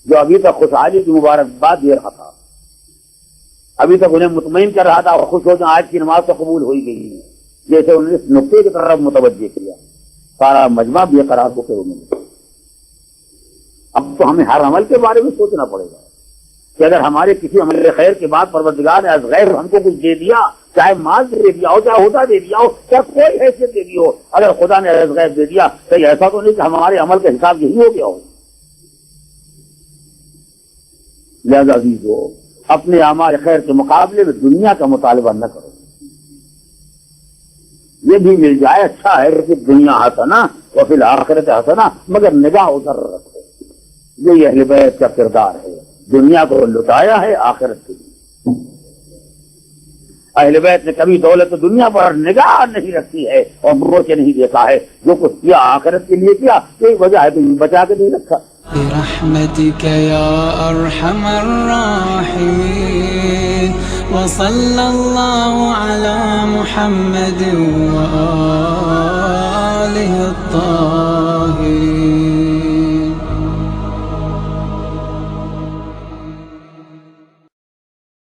جو ابھی تک خوشحالی کی مبارکباد دے رہا تھا, ابھی تک انہیں مطمئن کر رہا تھا اور خوش ہو جائیں آج کی نماز تو قبول ہو ہی گئی ہے, جیسے انہوں نے اس نقطے کی طرف متوجہ کیا, سارا مجمع بے قرار ہو کے رونے لگا. اب تو ہمیں ہر عمل کے بارے میں سوچنا پڑے گا کہ اگر ہمارے کسی عمل خیر کے بعد پروردگار نے از غیر ہم کو کچھ دے دیا, چاہے مال دے دیا ہو, چاہے عہدہ دے دیا ہو, چاہے کوئی حیثیت دے دی ہو, اگر خدا نے از غیر دے دیا تو ایسا تو نہیں کہ ہمارے عمل کا حساب یہی ہو گیا ہو. لہذا عزیزو, اپنے اعمال خیر کے مقابلے میں دنیا کا مطالبہ نہ کرو. یہ بھی مل جائے اچھا ہے کہ دنیا حسنہ و فی الآخرۃ حسنہ, مگر نگاہ ادھر رکھو. یہ اہل بیت کا کردار ہے, دنیا کو لٹایا ہے آخرت کے لیے. اہل بیت نے کبھی دولت دنیا پر نگاہ نہیں رکھی ہے اور منہ سے نہیں دیکھا ہے. جو کچھ کیا آخرت کے لیے کیا, کوئی وجہ ہے تو بچا کے نہیں رکھا. برحمتك يا أرحم الراحمين وصلى الله على محمد وآله